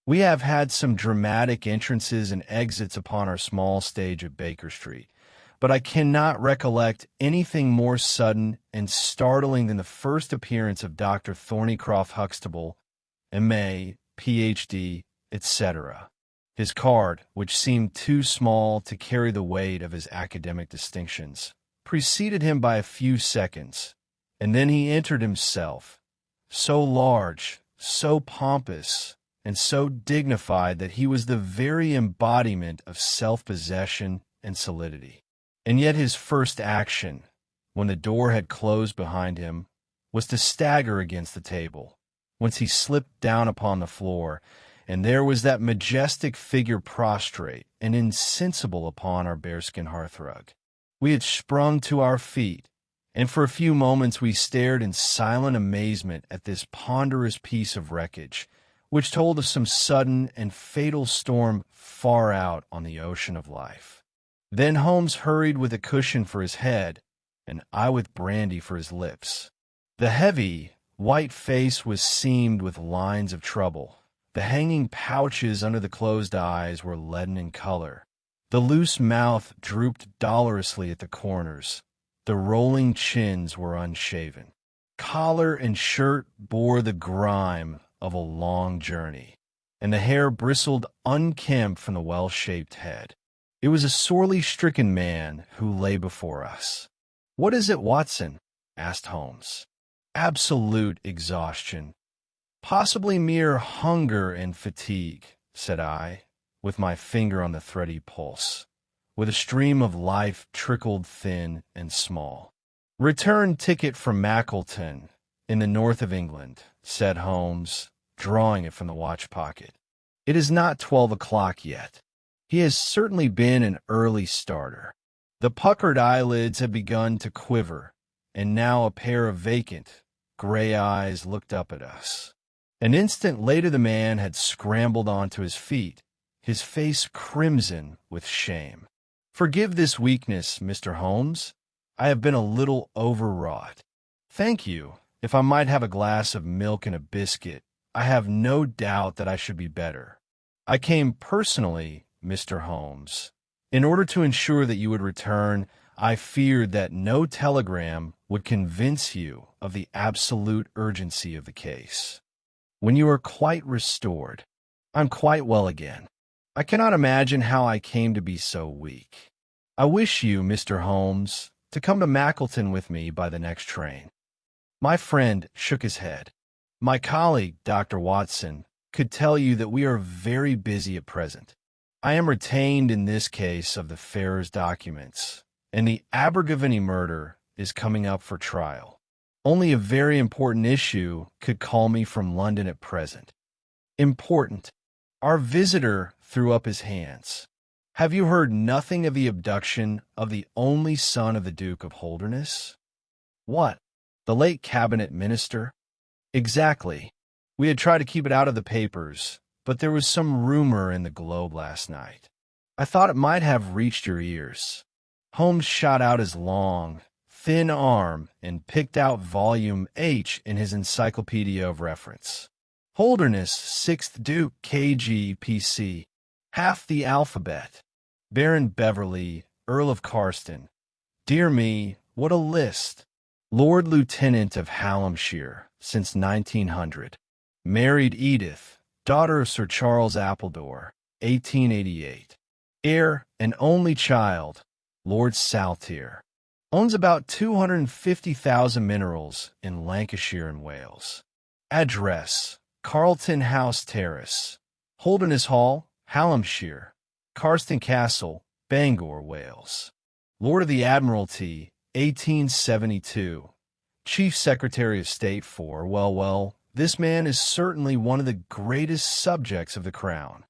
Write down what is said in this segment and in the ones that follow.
We have had some dramatic entrances and exits upon our small stage of Baker Street, but I cannot recollect anything more sudden and startling than the first appearance of Dr. Thornycroft Huxtable, M.A., Ph.D., etc. His card, which seemed too small to carry the weight of his academic distinctions, preceded him by a few seconds, and then he entered himself, so large, so pompous, and so dignified that he was the very embodiment of self-possession and solidity. And yet his first action, when the door had closed behind him, was to stagger against the table, whence he slipped down upon the floor, and there was that majestic figure prostrate and insensible upon our bearskin hearthrug. We had sprung to our feet, and for a few moments we stared in silent amazement at this ponderous piece of wreckage, which told of some sudden and fatal storm far out on the ocean of life. Then Holmes hurried with a cushion for his head, and I with brandy for his lips. The heavy, white face was seamed with lines of trouble. The hanging pouches under the closed eyes were leaden in color. The loose mouth drooped dolorously at the corners. The rolling chins were unshaven. Collar and shirt bore the grime of a long journey, and the hair bristled unkempt from the well-shaped head. It was a sorely stricken man who lay before us. "What is it, Watson?" asked Holmes. "Absolute exhaustion. Possibly mere hunger and fatigue," said I, with my finger on the thready pulse, where the stream of life trickled thin and small. "Return ticket from Mackleton, in the north of England," said Holmes, drawing it from the watch pocket. "It is not 12 o'clock yet. He has certainly been an early starter." The puckered eyelids had begun to quiver, and now a pair of vacant, gray eyes looked up at us. An instant later the man had scrambled onto his feet, his face crimson with shame. "Forgive this weakness, Mr. Holmes. I have been a little overwrought." "Thank you. If I might have a glass of milk and a biscuit, I have no doubt that I should be better. I came personally, Mr. Holmes. In order to ensure that you would return, I feared that no telegram would convince you of the absolute urgency of the case. When you are quite restored, I'm quite well again. I cannot imagine how I came to be so weak. I wish you, Mr. Holmes, to come to Mackleton with me by the next train." My friend shook his head. "My colleague, Dr. Watson, could tell you that we are very busy at present. I am retained in this case of the Ferrers documents, and the Abergavenny murder is coming up for trial. Only a very important issue could call me from London at present." "Important." Our visitor threw up his hands. "Have you heard nothing of the abduction of the only son of the Duke of Holdernesse?" "What, the late cabinet minister?" "Exactly. We had tried to keep it out of the papers, but there was some rumor in the Globe last night. I thought it might have reached your ears." Holmes shot out his long, thin arm and picked out volume H in his Encyclopedia of Reference. "Holdernesse, 6th Duke, KG, PC. Half the alphabet. Baron Beverley, Earl of Carston. Dear me, what a list. Lord Lieutenant of Hallamshire since 1900. Married Edith, daughter of Sir Charles Appledore, 1888. Heir and only child, Lord Saltire. Owns about 250,000 minerals in Lancashire and Wales. Address, Carlton House Terrace, Holdernesse Hall, Hallamshire. Carston Castle, Bangor, Wales. Lord of the Admiralty, 1872. Chief Secretary of State for, well, this man is certainly one of the greatest subjects of the Crown.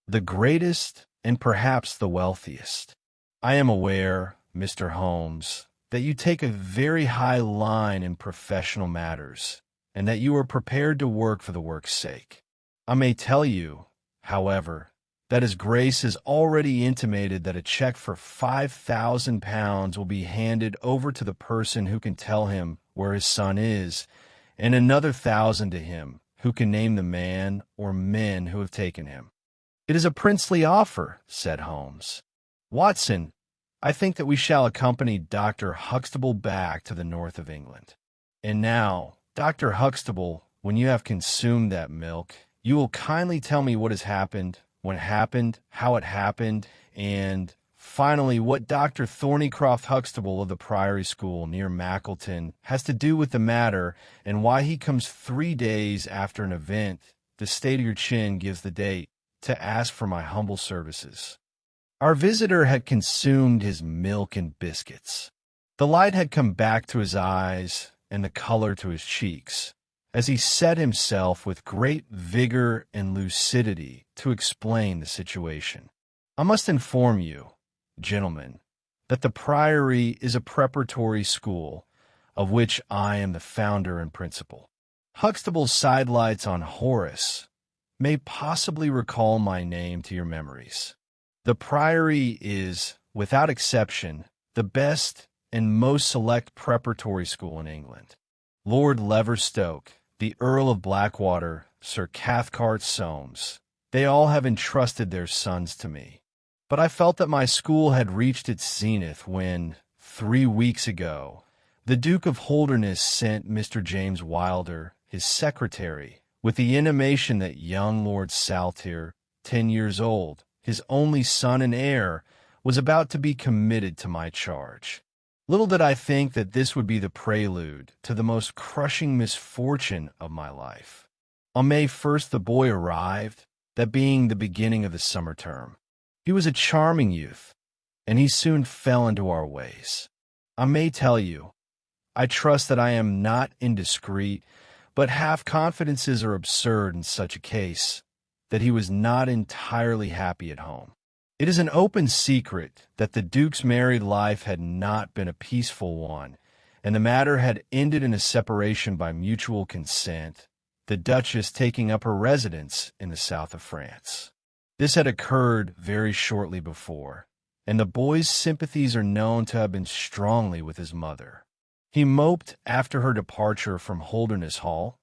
The greatest and perhaps the wealthiest. I am aware, Mr. Holmes, that you take a very high line in professional matters, and that you are prepared to work for the work's sake. I may tell you, however, that His Grace has already intimated that a check for £5,000 will be handed over to the person who can tell him where his son is, and another 1,000 to him who can name the man or men who have taken him." "It is a princely offer," said Holmes. "Watson, I think that we shall accompany Dr. Huxtable back to the north of England. And now, Dr. Huxtable, when you have consumed that milk, you will kindly tell me what has happened, when it happened, how it happened, and finally what Dr. Thornycroft Huxtable of the Priory School near Mackleton has to do with the matter, and why he comes 3 days after an event, the state of your chin gives the date, to ask for my humble services." Our visitor had consumed his milk and biscuits. The light had come back to his eyes and the color to his cheeks, as he set himself with great vigor and lucidity to explain the situation. "I must inform you, gentlemen, that the Priory is a preparatory school, of which I am the founder and principal. Huxtable's sidelights on Horace may possibly recall my name to your memories. The Priory is, without exception, the best and most select preparatory school in England. Lord Leverstoke, the Earl of Blackwater, Sir Cathcart Soames, they all have entrusted their sons to me. But I felt that my school had reached its zenith when, 3 weeks ago, the Duke of Holdernesse sent Mr. James Wilder, his secretary, with the intimation that young Lord Saltire, 10 years old, his only son and heir, was about to be committed to my charge. Little did I think that this would be the prelude to the most crushing misfortune of my life. On May 1st the boy arrived, that being the beginning of the summer term. He was a charming youth, and he soon fell into our ways. I may tell you, I trust that I am not indiscreet, but half-confidences are absurd in such a case, that he was not entirely happy at home. It is an open secret that the Duke's married life had not been a peaceful one, and the matter had ended in a separation by mutual consent, the Duchess taking up her residence in the south of France. This had occurred very shortly before, and the boy's sympathies are known to have been strongly with his mother. He moped after her departure from Holdernesse Hall,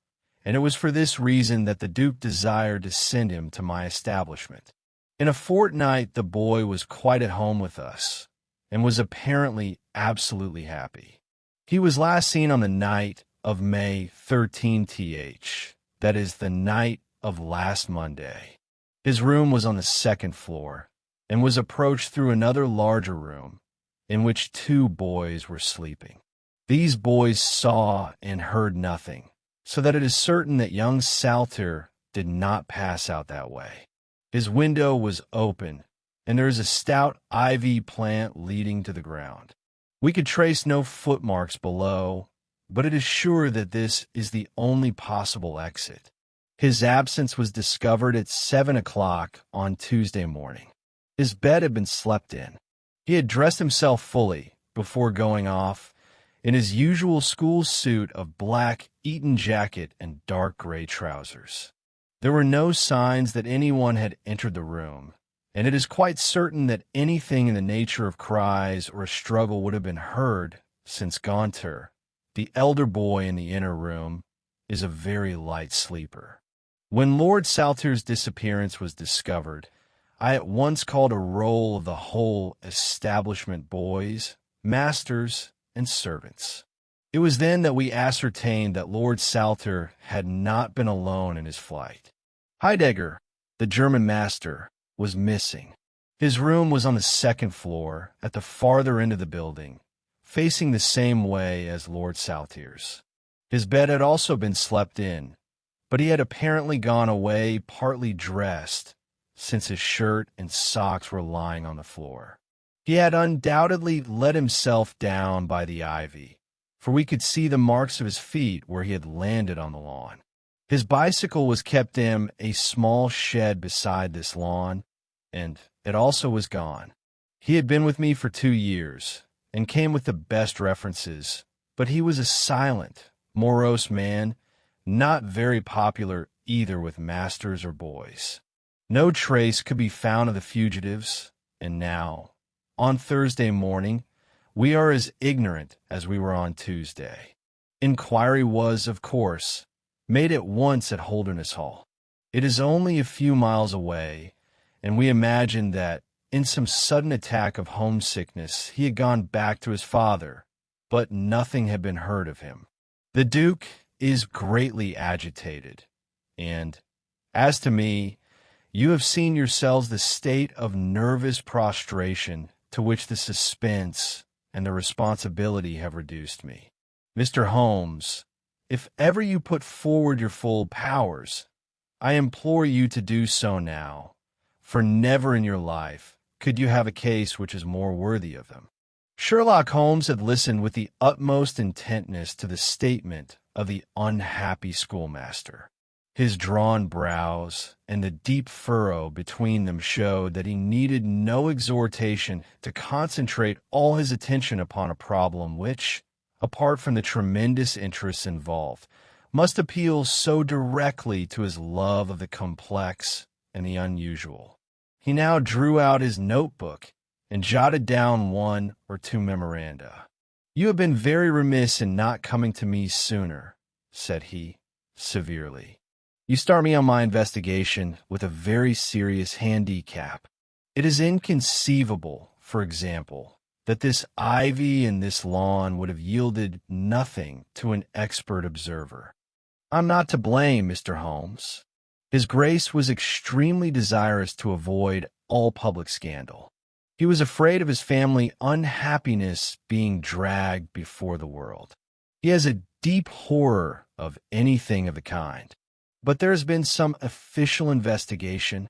and it was for this reason that the Duke desired to send him to my establishment. In a fortnight the boy was quite at home with us, and was apparently absolutely happy. He was last seen on the night of May 13th, that is, the night of last Monday. His room was on the 2nd floor, and was approached through another larger room, in which 2 boys were sleeping. These boys saw and heard nothing, so that it is certain that young Saltire did not pass out that way. His window was open, and there is a stout ivy plant leading to the ground. We could trace no footmarks below, but it is sure that this is the only possible exit. His absence was discovered at 7 o'clock on Tuesday morning. His bed had been slept in. He had dressed himself fully before going off, in his usual school suit of black Eton jacket and dark gray trousers. There were no signs that anyone had entered the room, and it is quite certain that anything in the nature of cries or a struggle would have been heard, since Gaunter, the elder boy in the inner room, is a very light sleeper. When Lord Saltire's disappearance was discovered, I at once called a roll of the whole establishment, boys, masters, and servants. It was then that we ascertained that Lord Saltire had not been alone in his flight. Heidegger, the German master, was missing. His room was on the 2nd floor, at the farther end of the building, facing the same way as Lord Saltire's. His bed had also been slept in, but he had apparently gone away partly dressed, since his shirt and socks were lying on the floor. He had undoubtedly let himself down by the ivy, for we could see the marks of his feet where he had landed on the lawn. His bicycle was kept in a small shed beside this lawn, and it also was gone. He had been with me for 2 years, and came with the best references, but he was a silent, morose man, not very popular either with masters or boys. No trace could be found of the fugitives, and now, on Thursday morning, we are as ignorant as we were on Tuesday. Inquiry was, of course, made at once at Holdernesse Hall. It is only a few miles away, and we imagined that, in some sudden attack of homesickness, he had gone back to his father, but nothing had been heard of him. The Duke is greatly agitated, and, as to me, you have seen yourselves the state of nervous prostration to which the suspense and the responsibility have reduced me. Mr. Holmes, if ever you put forward your full powers, I implore you to do so now, for never in your life could you have a case which is more worthy of them. Sherlock Holmes had listened with the utmost intentness to the statement of the unhappy schoolmaster. His drawn brows and the deep furrow between them showed that he needed no exhortation to concentrate all his attention upon a problem which, apart from the tremendous interests involved, must appeal so directly to his love of the complex and the unusual. He now drew out his notebook and jotted down one or two memoranda. "You have been very remiss in not coming to me sooner," said he, severely. "You start me on my investigation with a very serious handicap. It is inconceivable, for example, that this ivy and this lawn would have yielded nothing to an expert observer. I'm not to blame, Mr. Holmes. His Grace was extremely desirous to avoid all public scandal. He was afraid of his family unhappiness being dragged before the world. He has a deep horror of anything of the kind. But there has been some official investigation."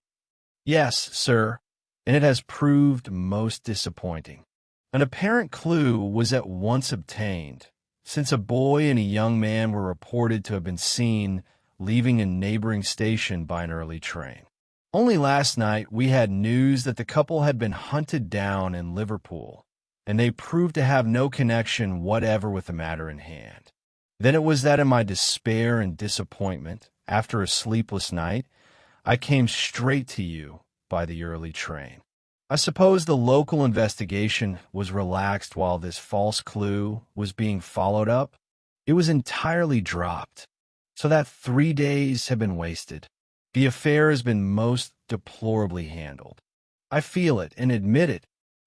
"Yes, sir, and it has proved most disappointing. An apparent clue was at once obtained, since a boy and a young man were reported to have been seen leaving a neighboring station by an early train. Only last night we had news that the couple had been hunted down in Liverpool, and they proved to have no connection whatever with the matter in hand. Then it was that in my despair and disappointment, after a sleepless night, I came straight to you by the early train. I suppose the local investigation was relaxed while this false clue was being followed up. It was entirely dropped, so that 3 days have been wasted. The affair has been most deplorably handled. I feel it and admit it,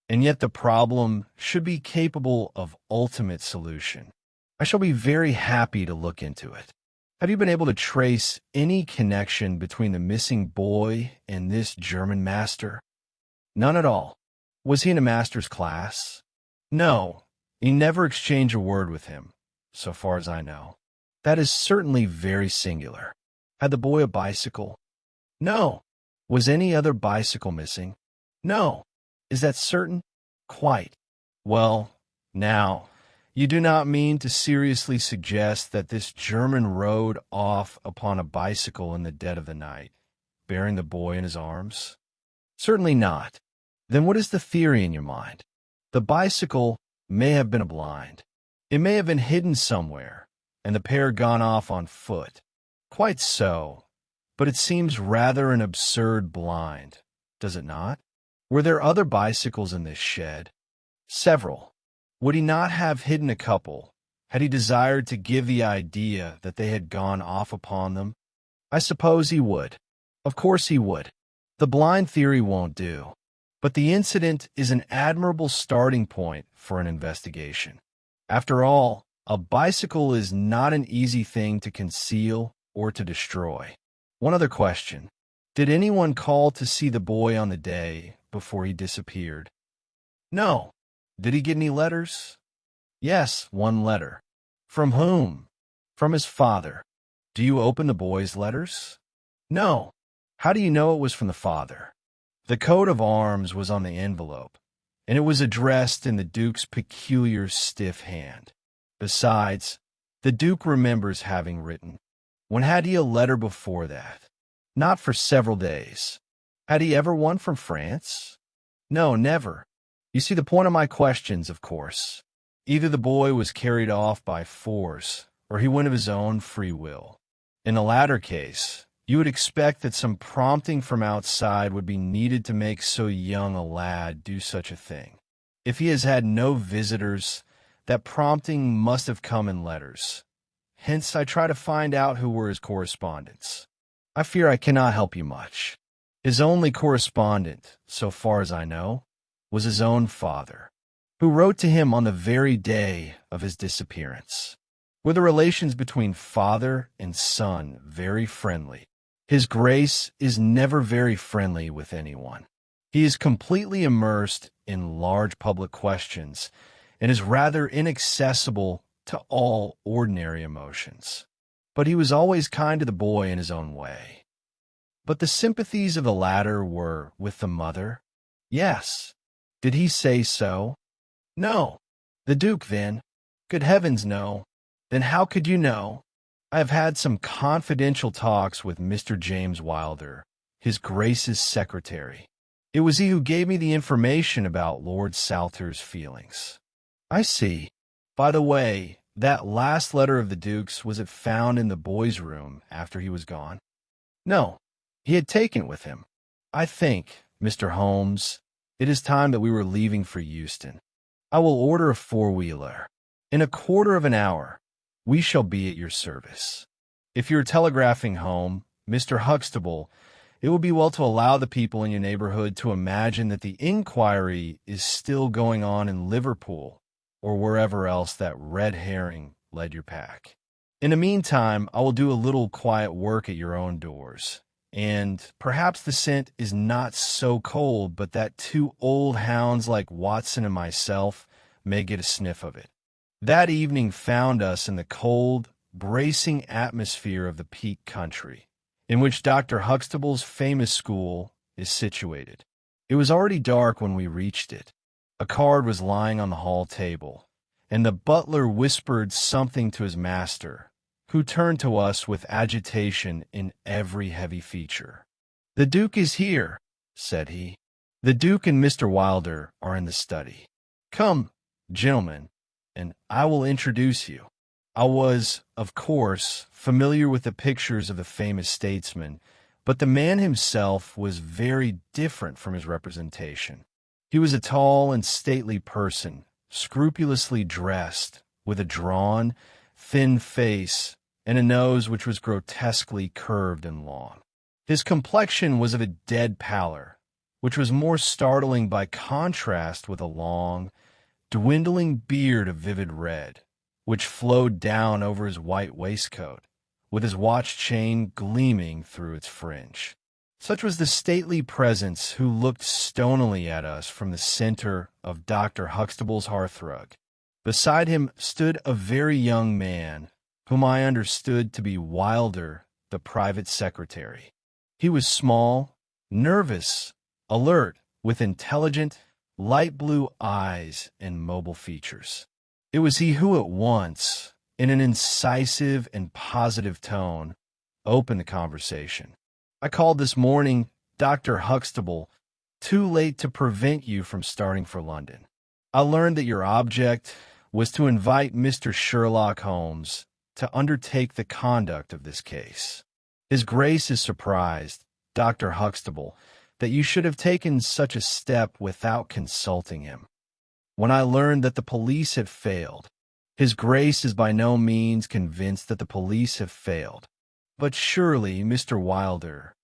and yet the problem should be capable of ultimate solution. I shall be very happy to look into it. Have you been able to trace any connection between the missing boy and this German master?" "None at all." "Was he in a master's class?" "No, he never exchanged a word with him, so far as I know." "That is certainly very singular. Had the boy a bicycle?" "No." "Was any other bicycle missing?" "No." "Is that certain?" "Quite." "Well, now, you do not mean to seriously suggest that this German rode off upon a bicycle in the dead of the night, bearing the boy in his arms?" "Certainly not." "Then what is the theory in your mind?" "The bicycle may have been a blind. It may have been hidden somewhere, and the pair gone off on foot." "Quite so, but it seems rather an absurd blind, does it not? Were there other bicycles in this shed?" "Several." "Would he not have hidden a couple, had he desired to give the idea that they had gone off upon them?" "I suppose he would." "Of course he would. The blind theory won't do. But the incident is an admirable starting point for an investigation. After all, a bicycle is not an easy thing to conceal or to destroy. One other question. Did anyone call to see the boy on the day before he disappeared?" "No." "Did he get any letters?" "Yes, one letter." "From whom?" "From his father." "Do you open the boy's letters?" "No." "How do you know it was from the father?" "The coat of arms was on the envelope, and it was addressed in the Duke's peculiar stiff hand. Besides, the Duke remembers having written. When had he a letter before that?" "Not for several days." "Had he ever one from France?" "No, never. You see the point of my questions, of course. Either the boy was carried off by force, or he went of his own free will. In the latter case, you would expect that some prompting from outside would be needed to make so young a lad do such a thing. If he has had no visitors, that prompting must have come in letters. Hence, I try to find out who were his correspondents. I fear I cannot help you much. His only correspondent, so far as I know, was his own father, who wrote to him on the very day of his disappearance. Were the relations between father and son very friendly? His Grace is never very friendly with anyone. He is completely immersed in large public questions and is rather inaccessible to all ordinary emotions. But he was always kind to the boy in his own way. But the sympathies of the latter were with the mother? Yes. Did he say so? No. The Duke, then? Good heavens, no. Then how could you know? I have had some confidential talks with Mr. James Wilder, his Grace's secretary. It was he who gave me the information about Lord Saltire's feelings. I see. By the way, that last letter of the Duke's, was it found in the boy's room after he was gone? No. He had taken it with him. I think, Mr. Holmes, it is time that we were leaving for Euston. I will order a four-wheeler. In a quarter of an hour, we shall be at your service. If you're telegraphing home, Mr. Huxtable, it will be well to allow the people in your neighborhood to imagine that the inquiry is still going on in Liverpool or wherever else that red herring led your pack. In the meantime, I will do a little quiet work at your own doors, and perhaps the scent is not so cold but that two old hounds like Watson and myself may get a sniff of it. That evening found us in the cold, bracing atmosphere of the Peak Country, in which Dr. Huxtable's famous school is situated. It was already dark when we reached it. A card was lying on the hall table, and the butler whispered something to his master, who turned to us with agitation in every heavy feature. "The Duke is here," said he. "The Duke and Mr. Wilder are in the study. Come, gentlemen, and I will introduce you." I was, of course, familiar with the pictures of the famous statesman, but the man himself was very different from his representation. He was a tall and stately person, scrupulously dressed, with a drawn, thin face and a nose which was grotesquely curved and long. His complexion was of a dead pallor, which was more startling by contrast with a long, dwindling beard of vivid red, which flowed down over his white waistcoat, with his watch chain gleaming through its fringe. Such was the stately presence who looked stonily at us from the center of Dr. Huxtable's hearthrug. Beside him stood a very young man, whom I understood to be Wilder, the private secretary. He was small, nervous, alert, with intelligent, light blue eyes and mobile features. It was he who at once, in an incisive and positive tone, opened the conversation. "I called this morning, Dr. Huxtable, too late to prevent you from starting for London. I learned that your object was to invite Mr. Sherlock Holmes to undertake the conduct of this case. His Grace is surprised, Dr. Huxtable, that you should have taken such a step without consulting him. When I learned that the police had failed, His Grace is by no means convinced that the police have failed. But surely, Mr. Wilder,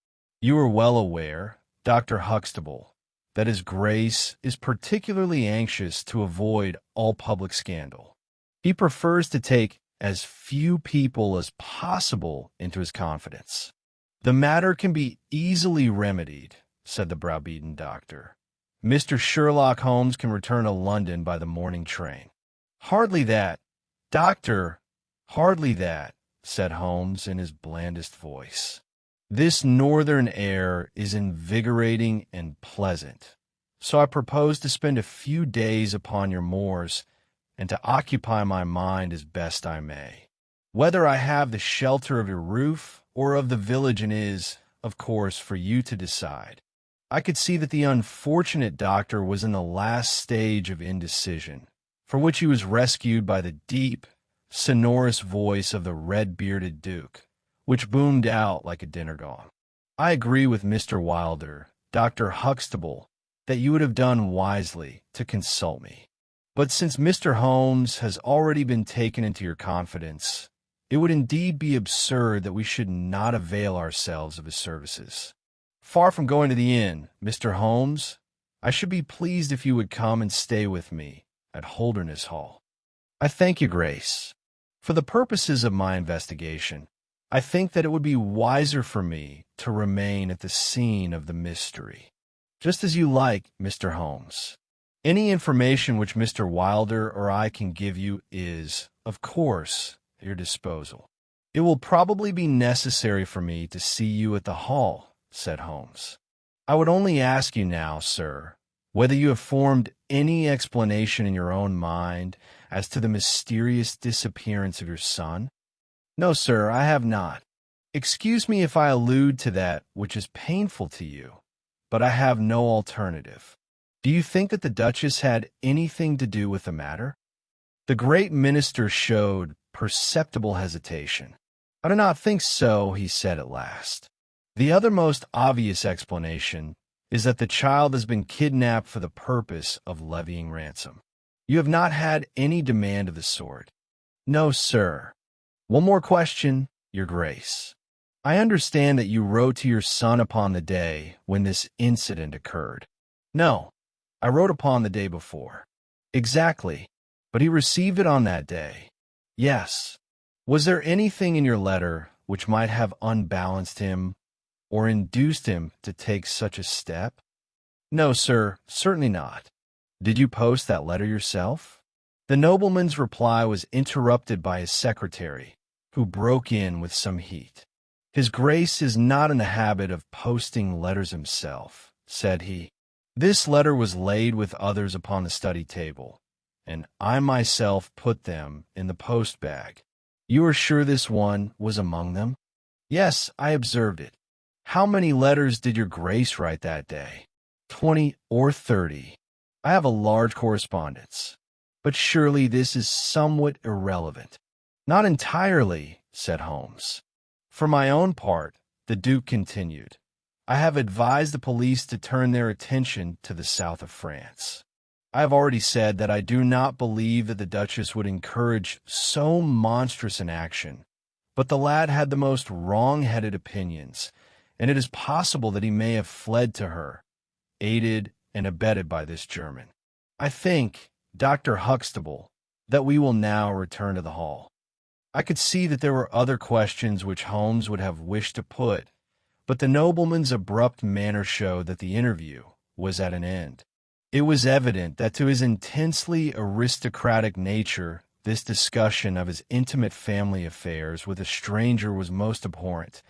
you are well aware, Dr. Huxtable, that His Grace is particularly anxious to avoid all public scandal. He prefers to take as few people as possible into his confidence. "The matter can be easily remedied," said the browbeaten doctor. "Mr. Sherlock Holmes can return to London by the morning train." "Hardly that, doctor, hardly that," said Holmes in his blandest voice. "This northern air is invigorating and pleasant, so I propose to spend a few days upon your moors and to occupy my mind as best I may. Whether I have the shelter of your roof or of the village inn is, of course, for you to decide." I could see that the unfortunate doctor was in the last stage of indecision, for which he was rescued by the deep, sonorous voice of the red-bearded Duke, which boomed out like a dinner gong. "I agree with Mr. Wilder, Dr. Huxtable, that you would have done wisely to consult me. But since Mr. Holmes has already been taken into your confidence, It would indeed be absurd that we should not avail ourselves of his services. Far from going to the inn, Mr. Holmes, I should be pleased if you would come and stay with me at Holdernesse Hall. I thank you, Grace. For the purposes of my investigation, I think that it would be wiser for me to remain at the scene of the mystery. Just as you like, Mr. Holmes. Any information which Mr. Wilder or I can give you is, of course, at your disposal. It will probably be necessary for me to see you at the hall, said Holmes. I would only ask you now, sir, whether you have formed any explanation in your own mind as to the mysterious disappearance of your son? No, sir, I have not. Excuse me if I allude to that which is painful to you, but I have no alternative. Do you think that the Duchess had anything to do with the matter? The great minister showed perceptible hesitation. I do not think so, he said at last. The other most obvious explanation is that the child has been kidnapped for the purpose of levying ransom. You have not had any demand of the sort. No, sir. One more question, Your Grace. I understand that you wrote to your son upon the day when this incident occurred. No, I wrote upon the day before. Exactly, but he received it on that day. Yes. Was there anything in your letter which might have unbalanced him or induced him to take such a step? No, sir, certainly not. Did you post that letter yourself? The nobleman's reply was interrupted by his secretary, who broke in with some heat. His Grace is not in the habit of posting letters himself, said he. This letter was laid with others upon the study table, and I myself put them in the post bag. You are sure this one was among them? Yes, I observed it. How many letters did your Grace write that day? 20 or 30. I have a large correspondence. But surely this is somewhat irrelevant. Not entirely, said Holmes. For my own part, the Duke continued, I have advised the police to turn their attention to the south of France. I have already said that I do not believe that the Duchess would encourage so monstrous an action, but the lad had the most wrong-headed opinions, and it is possible that he may have fled to her, aided and abetted by this German. I think, Dr. Huxtable, that we will now return to the hall. I could see that there were other questions which Holmes would have wished to put, but the nobleman's abrupt manner showed that the interview was at an end. It was evident that to his intensely aristocratic nature, this discussion of his intimate family affairs with a stranger was most abhorrent,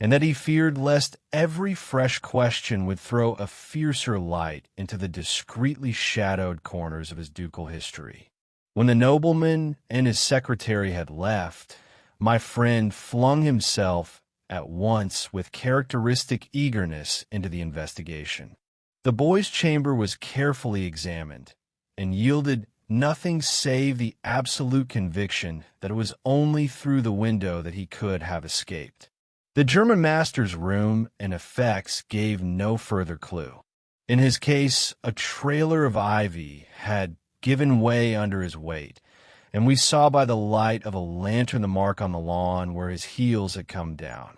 and that he feared lest every fresh question would throw a fiercer light into the discreetly shadowed corners of his ducal history. When the nobleman and his secretary had left, my friend flung himself at once with characteristic eagerness into the investigation. The boy's chamber was carefully examined, and yielded nothing save the absolute conviction that it was only through the window that he could have escaped. The German master's room and effects gave no further clue. In his case, a trailer of ivy had given way under his weight, and we saw by the light of a lantern the mark on the lawn where his heels had come down.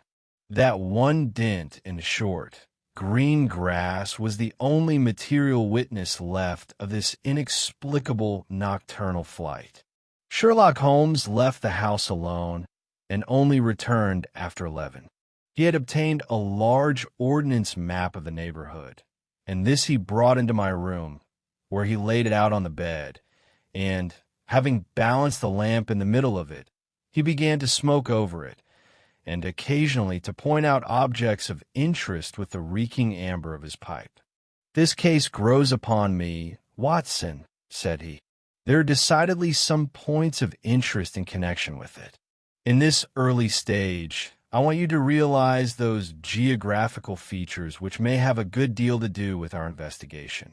That one dent in short, green grass was the only material witness left of this inexplicable nocturnal flight. Sherlock Holmes left the house alone and only returned after 11. He had obtained a large ordnance map of the neighborhood, and this he brought into my room, where he laid it out on the bed, and, having balanced the lamp in the middle of it, he began to smoke over it, and occasionally to point out objects of interest with the reeking amber of his pipe. This case grows upon me, Watson, said he. There are decidedly some points of interest in connection with it. In this early stage, I want you to realize those geographical features which may have a good deal to do with our investigation.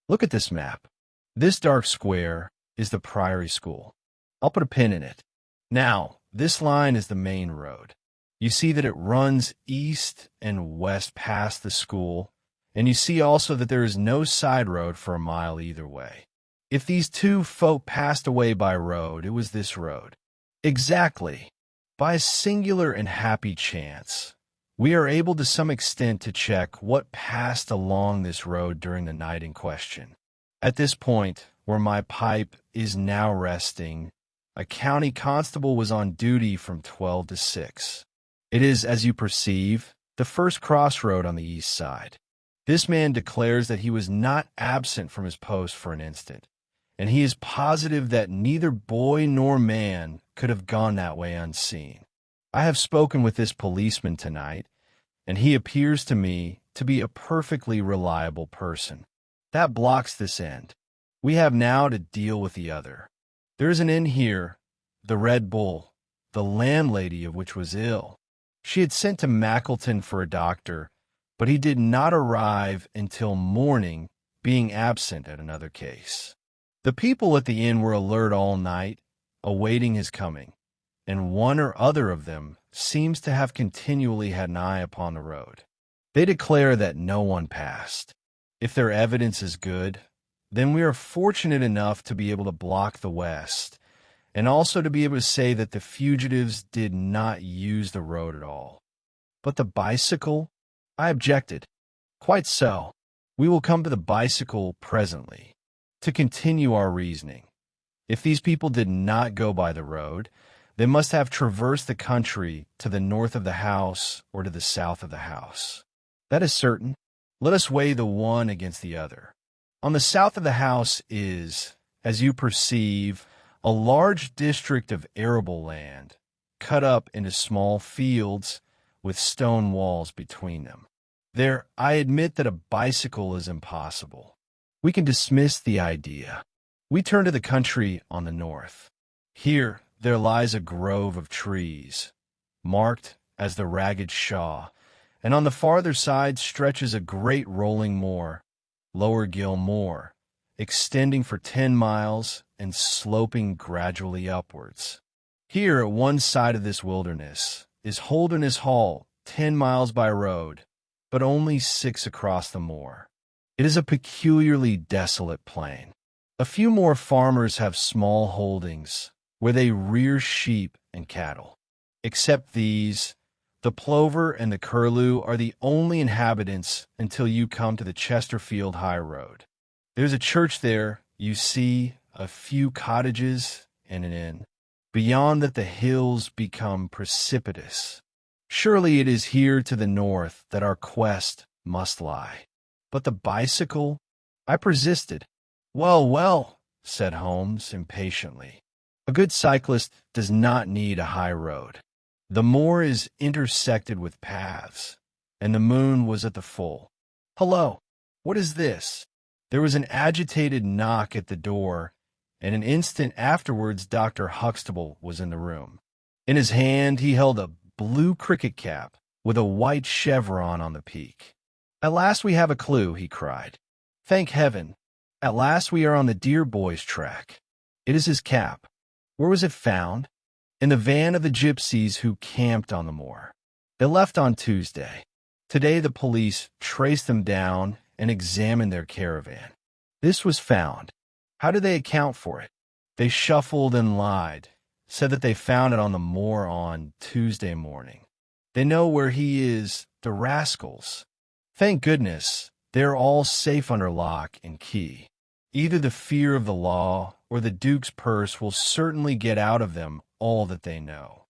Look at this map. This dark square is the Priory School. I'll put a pin in it. Now, this line is the main road. You see that it runs east and west past the school, and you see also that there is no side road for a mile either way. If these two folk passed away by road, it was this road. Exactly. By a singular and happy chance, we are able to some extent to check what passed along this road during the night in question. At this point, where my pipe is now resting, a county constable was on duty from 12 to 6. It is, as you perceive, the first crossroad on the east side. This man declares that he was not absent from his post for an instant, and he is positive that neither boy nor man could have gone that way unseen. I have spoken with this policeman tonight, and he appears to me to be a perfectly reliable person. That blocks this end. We have now to deal with the other. There is an inn here, the Red Bull, the landlady of which was ill. She had sent to Mackleton for a doctor, but he did not arrive until morning, being absent at another case. The people at the inn were alert all night, awaiting his coming, and one or other of them seems to have continually had an eye upon the road. They declare that no one passed. If their evidence is good, then we are fortunate enough to be able to block the west, and also to be able to say that the fugitives did not use the road at all. But the bicycle? I objected. Quite so. We will come to the bicycle presently. To continue our reasoning, if these people did not go by the road, they must have traversed the country to the north of the house or to the south of the house. That is certain. Let us weigh the one against the other. On the south of the house is, as you perceive, a large district of arable land, cut up into small fields with stone walls between them. There, I admit that a bicycle is impossible. We can dismiss the idea. We turn to the country on the north. Here, there lies a grove of trees, marked as the Ragged Shaw, and on the farther side stretches a great rolling moor, Lower Gill Moor, extending for 10 miles and sloping gradually upwards. Here, at one side of this wilderness, is Holdernesse Hall, 10 miles by road, but only 6 across the moor. It is a peculiarly desolate plain. A few more farmers have small holdings where they rear sheep and cattle. Except these, the plover and the curlew are the only inhabitants until you come to the Chesterfield High Road. There's a church there, you see, a few cottages, and an inn. Beyond that the hills become precipitous. Surely it is here to the north that our quest must lie. But the bicycle? I persisted. Well, well, said Holmes impatiently. A good cyclist does not need a high road. The moor is intersected with paths, and the moon was at the full. Hello, what is this? There was an agitated knock at the door, and an instant afterwards Dr. Huxtable was in the room. In his hand he held a blue cricket cap with a white chevron on the peak. At last we have a clue, he cried. Thank heaven. At last we are on the dear boy's track. It is his cap. Where was it found? In the van of the gypsies who camped on the moor. They left on Tuesday. Today the police traced them down and examined their caravan. This was found. How did they account for it? They shuffled and lied, said that they found it on the moor on Tuesday morning. They know where he is, the rascals. Thank goodness, they're all safe under lock and key. Either the fear of the law or the Duke's purse will certainly get out of them all that they know.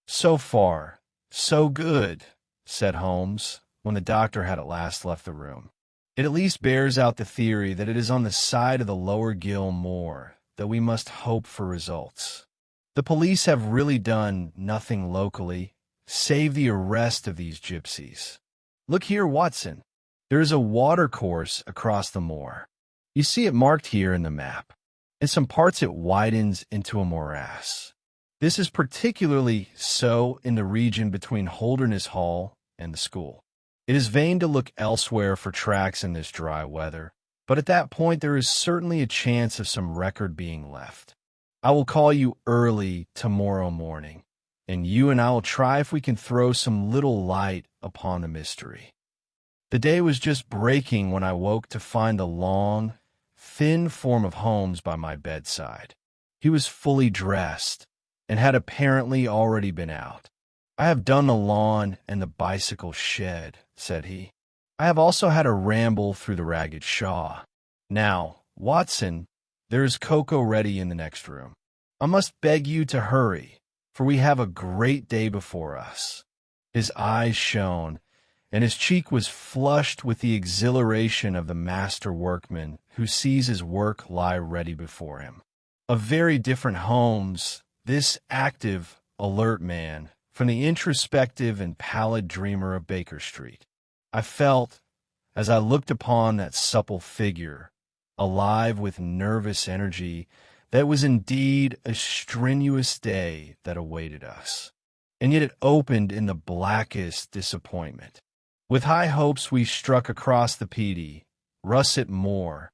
So far, so good, said Holmes, when the doctor had at last left the room. It at least bears out the theory that it is on the side of the Lower Gill Moor that we must hope for results. The police have really done nothing locally, save the arrest of these gypsies. Look here, Watson. There is a watercourse across the moor. You see it marked here in the map. In some parts it widens into a morass. This is particularly so in the region between Holdernesse Hall and the school. It is vain to look elsewhere for tracks in this dry weather, but at that point there is certainly a chance of some record being left. I will call you early tomorrow morning, and you and I will try if we can throw some little light upon the mystery. The day was just breaking when I woke to find the long, thin form of Holmes by my bedside. He was fully dressed, and had apparently already been out. "I have done the lawn and the bicycle shed," said he. "I have also had a ramble through the ragged shaw. Now, Watson, there is cocoa ready in the next room. I must beg you to hurry, for we have a great day before us." His eyes shone, and his cheek was flushed with the exhilaration of the master workman who sees his work lie ready before him. A very different Holmes, this active, alert man, from the introspective and pallid dreamer of Baker Street. I felt, as I looked upon that supple figure, alive with nervous energy, that it was indeed a strenuous day that awaited us. And yet it opened in the blackest disappointment. With high hopes we struck across the peaty, russet moor,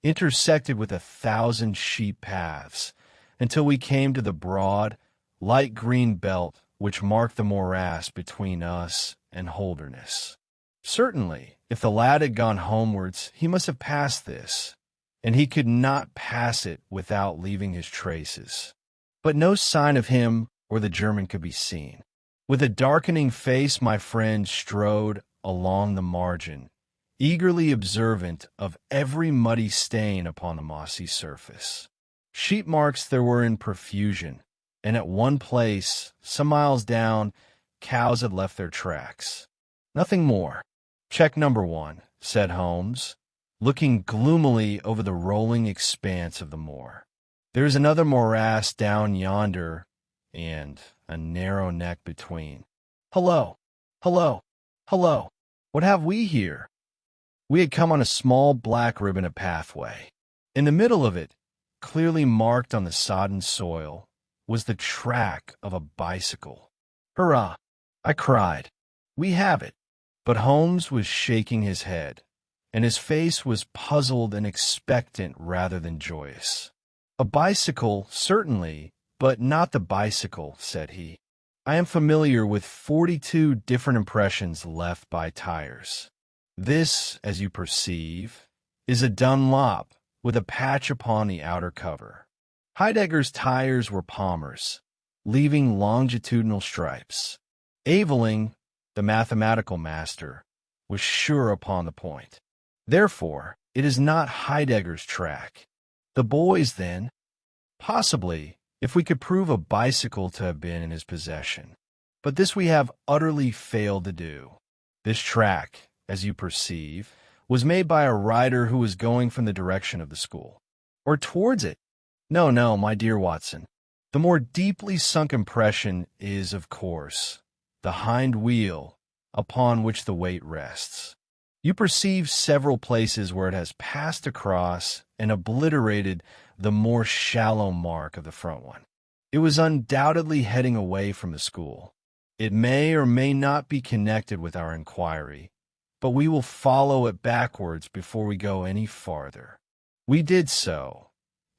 intersected with 1,000 sheep paths, until we came to the broad, light green belt which marked the morass between us and Holdernesse. Certainly, if the lad had gone homewards, he must have passed this, and he could not pass it without leaving his traces. But no sign of him or the German could be seen. With a darkening face my friend strode along the margin, eagerly observant of every muddy stain upon the mossy surface. Sheep marks there were in profusion, and at one place, some miles down, cows had left their tracks. Nothing more. "Check number 1, said Holmes, looking gloomily over the rolling expanse of the moor. "There is another morass down yonder, and a narrow neck between. Hello, hello, hello, what have we here?" We had come on a small black ribbon of pathway. In the middle of it, clearly marked on the sodden soil, was the track of a bicycle. "Hurrah!" I cried. "We have it." But Holmes was shaking his head, and his face was puzzled and expectant rather than joyous. "A bicycle, certainly, but not the bicycle," said he. "I am familiar with 42 different impressions left by tires. This, as you perceive, is a Dunlop with a patch upon the outer cover. Heidegger's tires were Palmer's, leaving longitudinal stripes. Aveling, the mathematical master, was sure upon the point. Therefore, it is not Heidegger's track. The boy's, then? Possibly, if we could prove a bicycle to have been in his possession. But this we have utterly failed to do. This track, as you perceive, was made by a rider who was going from the direction of the school. Or towards it. No, my dear Watson. The more deeply sunk impression is, of course, the hind wheel upon which the weight rests. You perceive several places where it has passed across and obliterated the more shallow mark of the front one. It was undoubtedly heading away from the school. It may or may not be connected with our inquiry, but we will follow it backwards before we go any farther. We did so,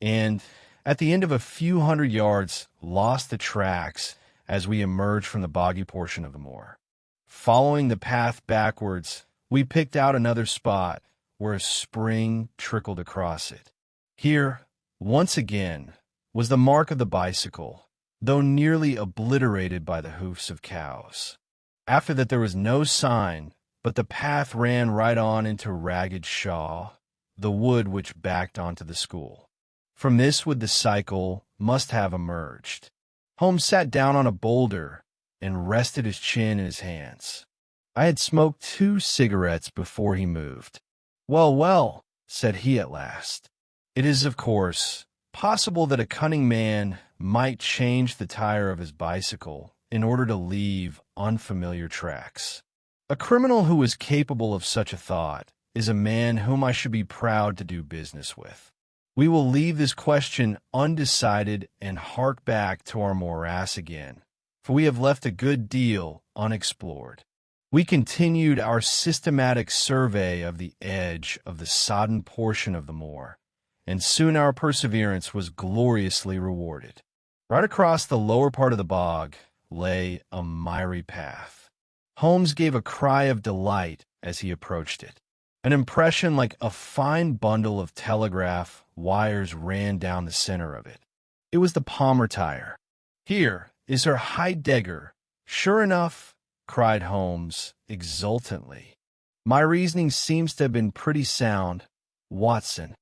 and at the end of a few hundred yards lost the tracks as we emerged from the boggy portion of the moor. Following the path backwards, we picked out another spot where a spring trickled across it. Here, once again, was the mark of the bicycle, though nearly obliterated by the hoofs of cows. After that there was no sign, but the path ran right on into ragged shaw, the wood which backed onto the school. From this wood the cycle must have emerged. Holmes sat down on a boulder and rested his chin in his hands. I had smoked 2 cigarettes before he moved. Well, said he at last. "It is, of course, possible that a cunning man might change the tire of his bicycle in order to leave unfamiliar tracks. A criminal who is capable of such a thought is a man whom I should be proud to do business with. We will leave this question undecided and hark back to our morass again, for we have left a good deal unexplored. We continued our systematic survey of the edge of the sodden portion of the moor, and soon our perseverance was gloriously rewarded. Right across the lower part of the bog lay a miry path. Holmes gave a cry of delight as he approached it. An impression like a fine bundle of telegraph wires ran down the center of it. It was the Palmer tyre. Here is her Heidegger. Sure enough, cried Holmes exultantly. My reasoning seems to have been pretty sound, Watson.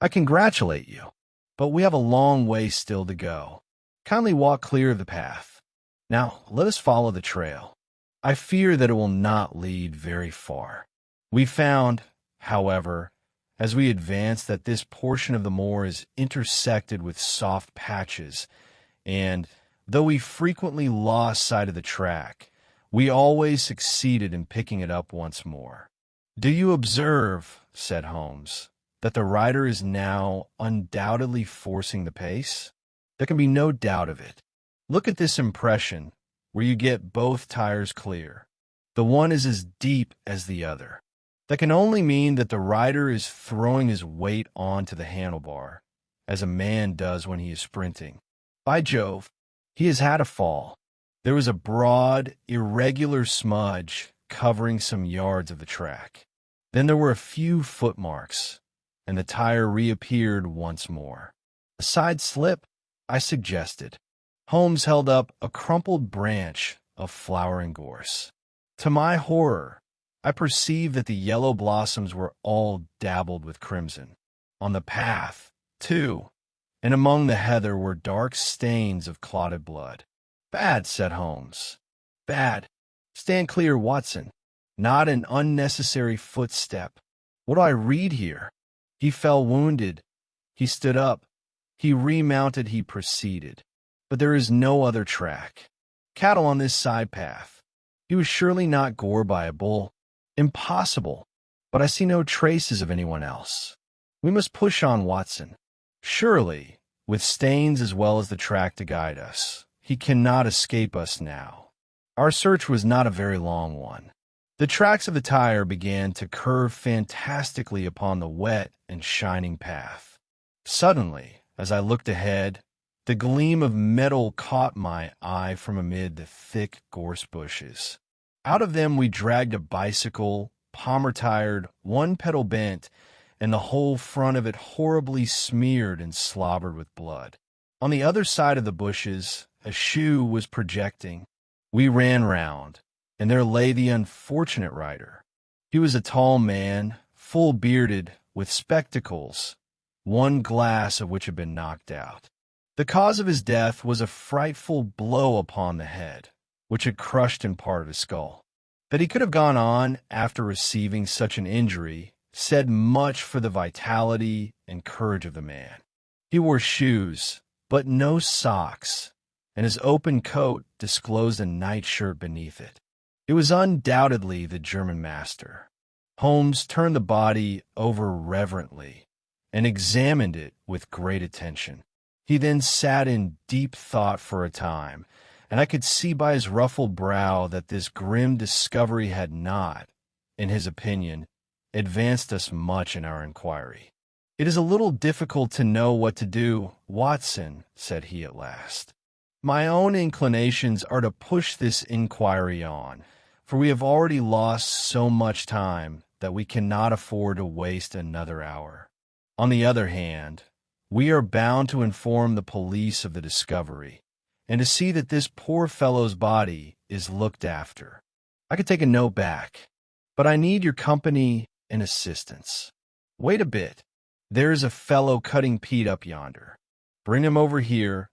I congratulate you, but we have a long way still to go. Kindly walk clear of the path. Now, let us follow the trail. I fear that it will not lead very far. We found, however, as we advanced, that this portion of the moor is intersected with soft patches, and, though we frequently lost sight of the track, we always succeeded in picking it up once more. Do you observe, said Holmes, that the rider is now undoubtedly forcing the pace? There can be no doubt of it. Look at this impression, where you get both tires clear. The one is as deep as the other. That can only mean that the rider is throwing his weight onto the handlebar, as a man does when he is sprinting. By Jove, he has had a fall. There was a broad, irregular smudge covering some yards of the track. Then there were a few footmarks, and the tire reappeared once more. A side slip, I suggested. Holmes held up a crumpled branch of flowering gorse. To my horror, I perceived that the yellow blossoms were all dabbled with crimson. On the path, too, and among the heather were dark stains of clotted blood. Bad, said Holmes. Bad. Stand clear, Watson. Not an unnecessary footstep. What do I read here? He fell wounded. He stood up. He remounted. He proceeded. But there is no other track. Cattle on this side path. He was surely not gored by a bull. Impossible. But I see no traces of anyone else. We must push on, Watson. Surely, with stains as well as the track to guide us, he cannot escape us now. Our search was not a very long one. The tracks of the tire began to curve fantastically upon the wet and shining path. Suddenly, as I looked ahead, the gleam of metal caught my eye from amid the thick gorse bushes. Out of them we dragged a bicycle, palmer-tired, one pedal bent, and the whole front of it horribly smeared and slobbered with blood. On the other side of the bushes, a shoe was projecting. We ran round, and there lay the unfortunate rider. He was a tall man, full-bearded, with spectacles, one glass of which had been knocked out. The cause of his death was a frightful blow upon the head, which had crushed in part of his skull. That he could have gone on after receiving such an injury said much for the vitality and courage of the man. He wore shoes, but no socks, and his open coat disclosed a nightshirt beneath it. It was undoubtedly the German master. Holmes turned the body over reverently and examined it with great attention. He then sat in deep thought for a time, and I could see by his ruffled brow that this grim discovery had not, in his opinion, advanced us much in our inquiry. "It is a little difficult to know what to do, Watson," said he at last. "My own inclinations are to push this inquiry on, for we have already lost so much time that we cannot afford to waste another hour. On the other hand, we are bound to inform the police of the discovery, and to see that this poor fellow's body is looked after. I could take a note back, but I need your company and assistance. Wait a bit. There is a fellow cutting peat up yonder. Bring him over here,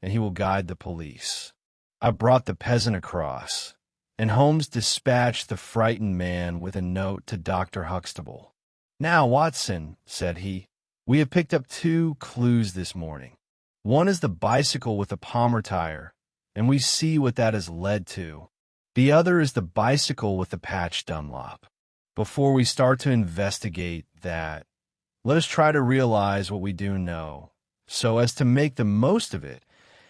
and he will guide the police." I brought the peasant across, and Holmes dispatched the frightened man with a note to Dr. Huxtable. "Now, Watson," said he, "we have picked up 2 clues this morning. One is the bicycle with the palmer tire, and we see what that has led to. The other is the bicycle with the patch Dunlop. Before we start to investigate that, let us try to realize what we do know, so as to make the most of it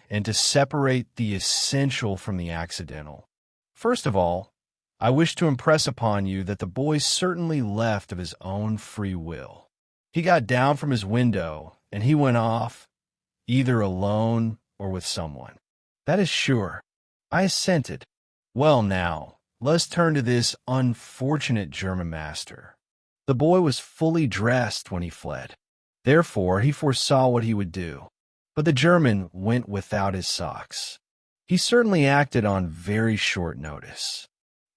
and to separate the essential from the accidental. First of all, I wish to impress upon you that the boy certainly left of his own free will. He got down from his window, and he went off, either alone or with someone. That is sure. I assented. Well, now, let us turn to this unfortunate German master. The boy was fully dressed when he fled. Therefore, he foresaw what he would do. But the German went without his socks. He certainly acted on very short notice.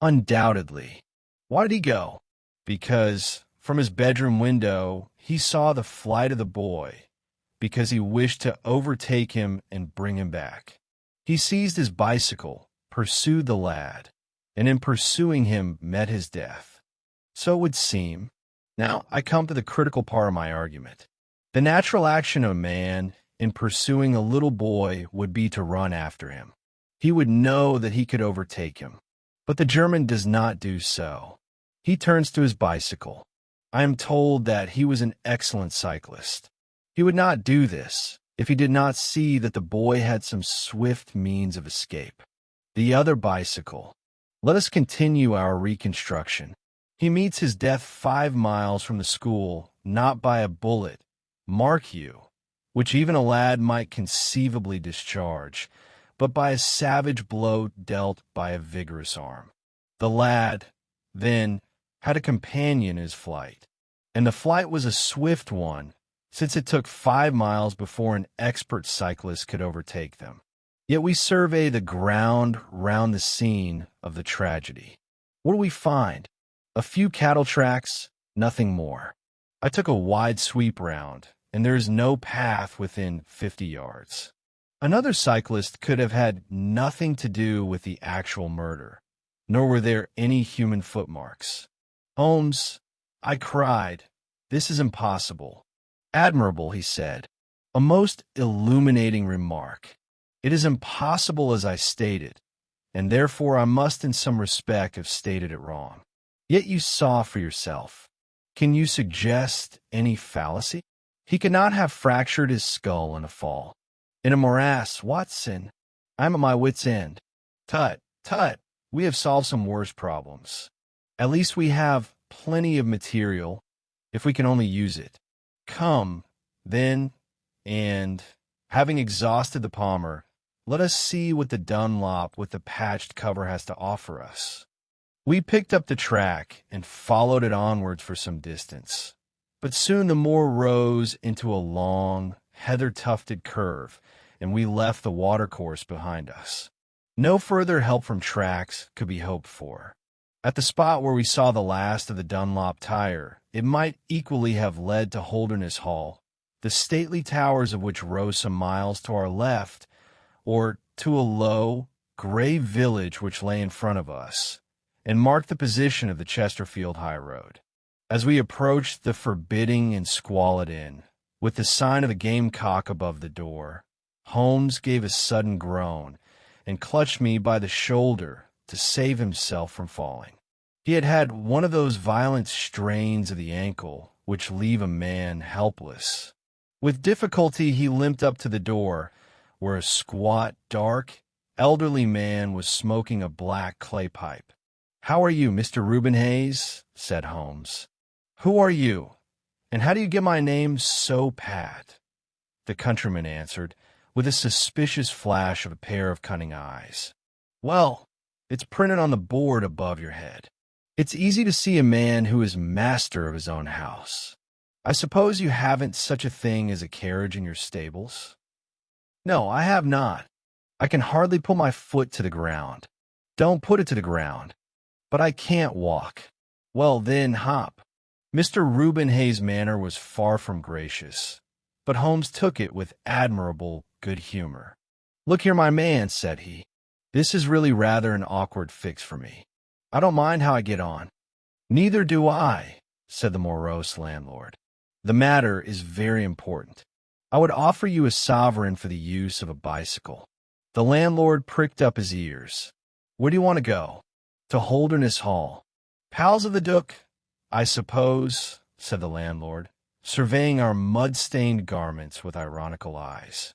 Undoubtedly. Why did he go? Because from his bedroom window, he saw the flight of the boy, because he wished to overtake him and bring him back. He seized his bicycle, pursued the lad, and in pursuing him met his death. So it would seem. Now I come to the critical part of my argument. The natural action of a man in pursuing a little boy would be to run after him. He would know that he could overtake him. But the German does not do so. He turns to his bicycle. I am told that he was an excellent cyclist. He would not do this if he did not see that the boy had some swift means of escape. The other bicycle. Let us continue our reconstruction. He meets his death 5 miles from the school, not by a bullet, mark you, which even a lad might conceivably discharge, but by a savage blow dealt by a vigorous arm. The lad, then, had a companion in his flight, and the flight was a swift one, since it took 5 miles before an expert cyclist could overtake them. Yet we survey the ground round the scene of the tragedy. What do we find? A few cattle tracks, nothing more. I took a wide sweep round, and there is no path within 50 yards. Another cyclist could have had nothing to do with the actual murder, nor were there any human footmarks. Holmes, I cried, this is impossible. Admirable, he said. A most illuminating remark. It is impossible as I stated, and therefore I must in some respect have stated it wrong. Yet you saw for yourself. Can you suggest any fallacy? He could not have fractured his skull in a fall. In a morass, Watson. I'm at my wit's end. Tut, tut, we have solved some worse problems. At least we have plenty of material, if we can only use it. Come, then, and, having exhausted the Palmer, let us see what the Dunlop with the patched cover has to offer us. We picked up the track and followed it onwards for some distance, but soon the moor rose into a long, heather-tufted curve, and we left the watercourse behind us. No further help from tracks could be hoped for. At the spot where we saw the last of the Dunlop tyre, it might equally have led to Holdernesse Hall, the stately towers of which rose some miles to our left, or to a low, gray village which lay in front of us, and marked the position of the Chesterfield high road. As we approached the forbidding and squalid inn, with the sign of the gamecock above the door, Holmes gave a sudden groan and clutched me by the shoulder to save himself from falling. He had had one of those violent strains of the ankle which leave a man helpless. With difficulty he limped up to the door, where a squat, dark, elderly man was smoking a black clay pipe. "How are you, Mr. Reuben Hayes?" said Holmes. "Who are you, and how do you get my name so pat?" The countryman answered, with a suspicious flash of a pair of cunning eyes. "Well, it's printed on the board above your head. It's easy to see a man who is master of his own house. I suppose you haven't such a thing as a carriage in your stables?" "No, I have not. I can hardly put my foot to the ground." "Don't put it to the ground." "But I can't walk." "Well, then, hop." Mr. Reuben Hayes' manner was far from gracious, but Holmes took it with admirable good humor. "Look here, my man," said he. "This is really rather an awkward fix for me. I don't mind how I get on." "Neither do I," said the morose landlord. "The matter is very important. I would offer you a sovereign for the use of a bicycle." The landlord pricked up his ears. "Where do you want to go?" "To Holdernesse Hall." "Pals of the Duke, I suppose," said the landlord, surveying our mud-stained garments with ironical eyes.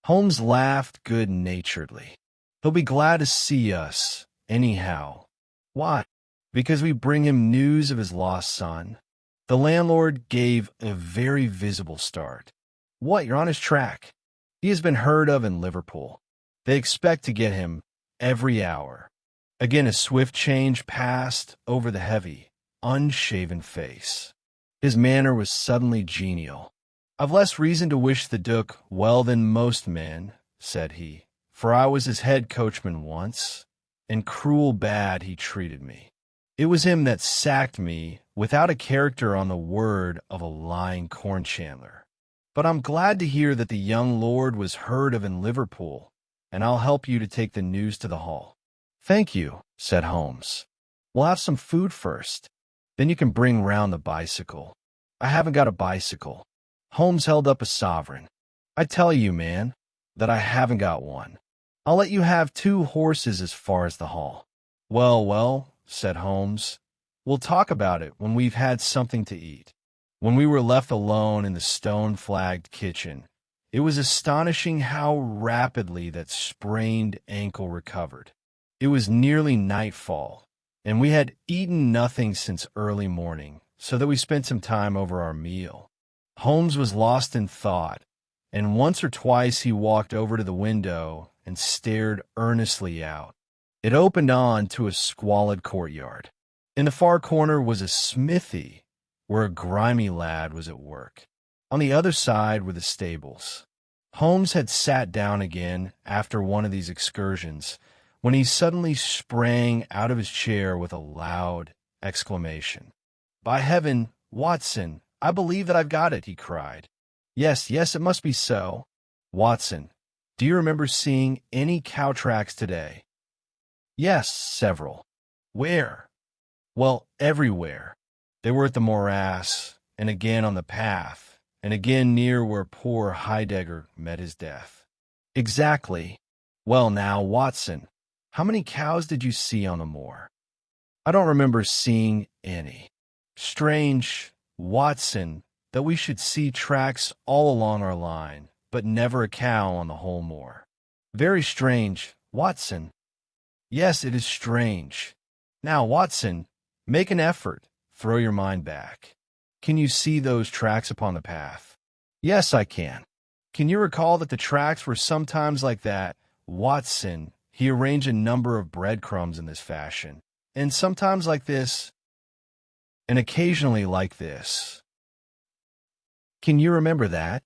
Holmes laughed good-naturedly. "He'll be glad to see us, anyhow." "Why?" "Because we bring him news of his lost son." The landlord gave a very visible start. "What, you're on his track?" "He has been heard of in Liverpool. They expect to get him every hour." Again a swift change passed over the heavy, unshaven face. His manner was suddenly genial. "I've less reason to wish the Duke well than most men," said he, "for I was his head coachman once, and cruel bad he treated me. It was him that sacked me without a character on the word of a lying corn chandler. But I'm glad to hear that the young lord was heard of in Liverpool, and I'll help you to take the news to the hall." "Thank you," said Holmes. "We'll have some food first. Then you can bring round the bicycle." "I haven't got a bicycle." Holmes held up a sovereign. "I tell you, man, that I haven't got one. I'll let you have 2 horses as far as the hall." "Well, well," said Holmes, "we'll talk about it when we've had something to eat." When we were left alone in the stone-flagged kitchen, it was astonishing how rapidly that sprained ankle recovered. It was nearly nightfall, and we had eaten nothing since early morning, so that we spent some time over our meal. Holmes was lost in thought, and once or twice he walked over to the window and stared earnestly out. It opened on to a squalid courtyard. In the far corner was a smithy, where a grimy lad was at work. On the other side were the stables. Holmes had sat down again after one of these excursions, when he suddenly sprang out of his chair with a loud exclamation. "By heaven, Watson, I believe that I've got it," he cried. "Yes, yes, it must be so. Watson, do you remember seeing any cow tracks today?" "Yes, several." "Where?" "Well, everywhere. They were at the morass, and again on the path, and again near where poor Heidegger met his death." "Exactly. Well now, Watson, how many cows did you see on the moor?" "I don't remember seeing any." "Strange, Watson, that we should see tracks all along our line, but never a cow on the whole moor." "Very strange, Watson." "Yes, it is strange. Now, Watson, make an effort. Throw your mind back. Can you see those tracks upon the path?" "Yes, I can." "Can you recall that the tracks were sometimes like that?" "Watson, he arranged a number of breadcrumbs in this fashion, and sometimes like this, and occasionally like this." "Can you remember that?"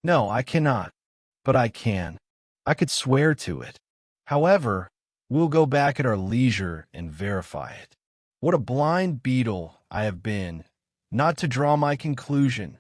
"No, I cannot, but I can. I could swear to it. However, we'll go back at our leisure and verify it. What a blind beetle I have been, not to draw my conclusion."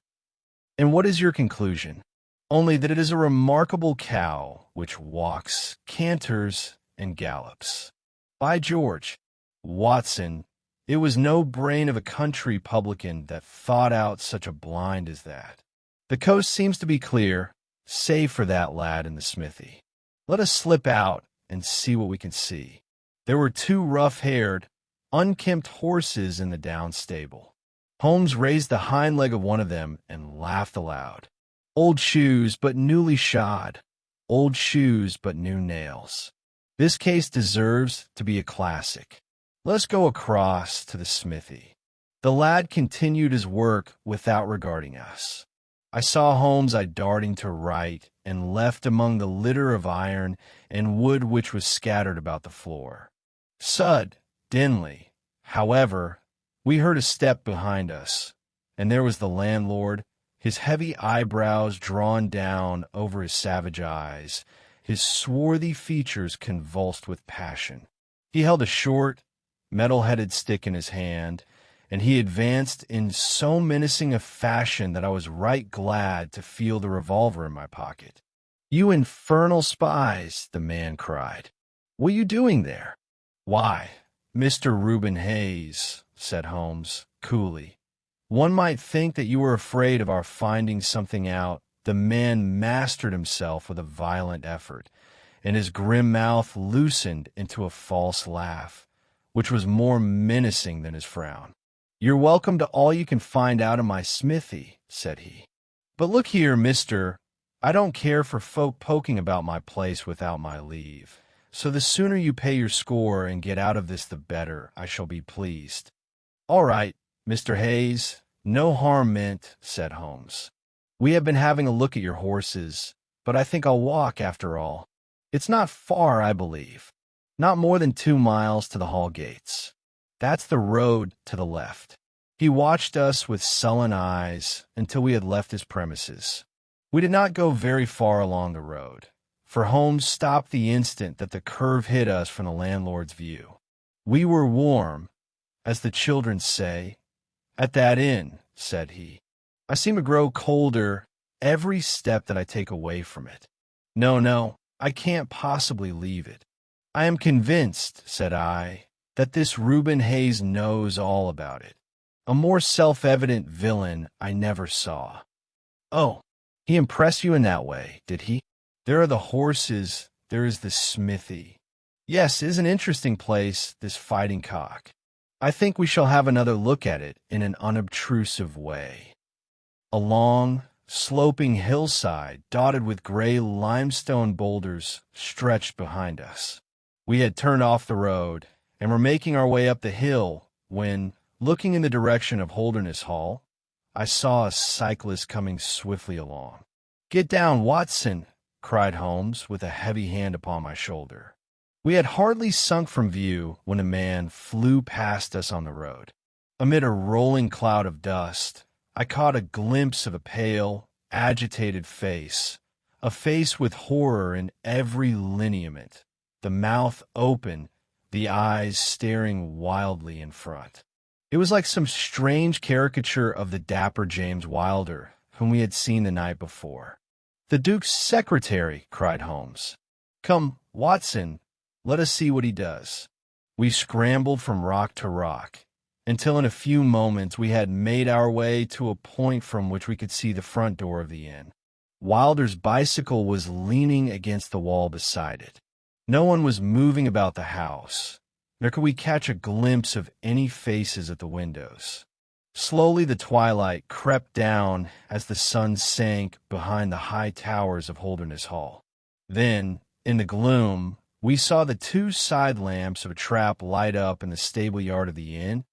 "And what is your conclusion?" "Only that it is a remarkable cow which walks, canters, and gallops." "By George, Watson, it was no brain of a country publican that thought out such a blind as that. The coast seems to be clear, save for that lad in the smithy. Let us slip out and see what we can see." There were 2 rough-haired, unkempt horses in the down stable. Holmes raised the hind leg of one of them and laughed aloud. "Old shoes, but newly shod. Old shoes, but new nails. This case deserves to be a classic. Let's go across to the smithy." The lad continued his work without regarding us. I saw Holmes' eye darting to right and left among the litter of iron and wood which was scattered about the floor. Suddenly, however, we heard a step behind us, and there was the landlord, his heavy eyebrows drawn down over his savage eyes, his swarthy features convulsed with passion. He held a short, metal-headed stick in his hand, and he advanced in so menacing a fashion that I was right glad to feel the revolver in my pocket. "You infernal spies!" the man cried. "What are you doing there?" "Why, Mr. Reuben Hayes," said Holmes, coolly, "one might think that you were afraid of our finding something out." The man mastered himself with a violent effort, and his grim mouth loosened into a false laugh, which was more menacing than his frown. "You're welcome to all you can find out in my smithy," said he. "But look here, mister, I don't care for folk poking about my place without my leave. So the sooner you pay your score and get out of this, the better. I shall be pleased." "All right, Mr. Hayes, no harm meant," said Holmes. "We have been having a look at your horses, but I think I'll walk after all. It's not far, I believe. Not more than 2 miles to the hall gates. That's the road to the left." He watched us with sullen eyes until we had left his premises. We did not go very far along the road, for Holmes stopped the instant that the curve hid us from the landlord's view. We were warm, as the children say, at that inn, said he. I seem to grow colder every step that I take away from it. No, I can't possibly leave it. I am convinced, said I, that this Reuben Hayes knows all about it. A more self-evident villain I never saw. Oh, he impressed you in that way, did he? There are the horses, there is the smithy. Yes, it is an interesting place, this Fighting Cock. I think we shall have another look at it in an unobtrusive way. A long, sloping hillside dotted with gray limestone boulders stretched behind us. We had turned off the road and were making our way up the hill when, looking in the direction of Holdernesse Hall, I saw a cyclist coming swiftly along. "Get down, Watson!" cried Holmes with a heavy hand upon my shoulder. We had hardly sunk from view when a man flew past us on the road. Amid a rolling cloud of dust, I caught a glimpse of a pale, agitated face, a face with horror in every lineament, the mouth open, the eyes staring wildly in front. It was like some strange caricature of the dapper James Wilder, whom we had seen the night before. "The Duke's secretary!" cried Holmes. "Come, Watson, let us see what he does." We scrambled from rock to rock, until in a few moments we had made our way to a point from which we could see the front door of the inn. Wilder's bicycle was leaning against the wall beside it. No one was moving about the house, nor could we catch a glimpse of any faces at the windows. Slowly the twilight crept down as the sun sank behind the high towers of Holdernesse Hall. Then, in the gloom, we saw the two side lamps of a trap light up in the stable yard of the inn,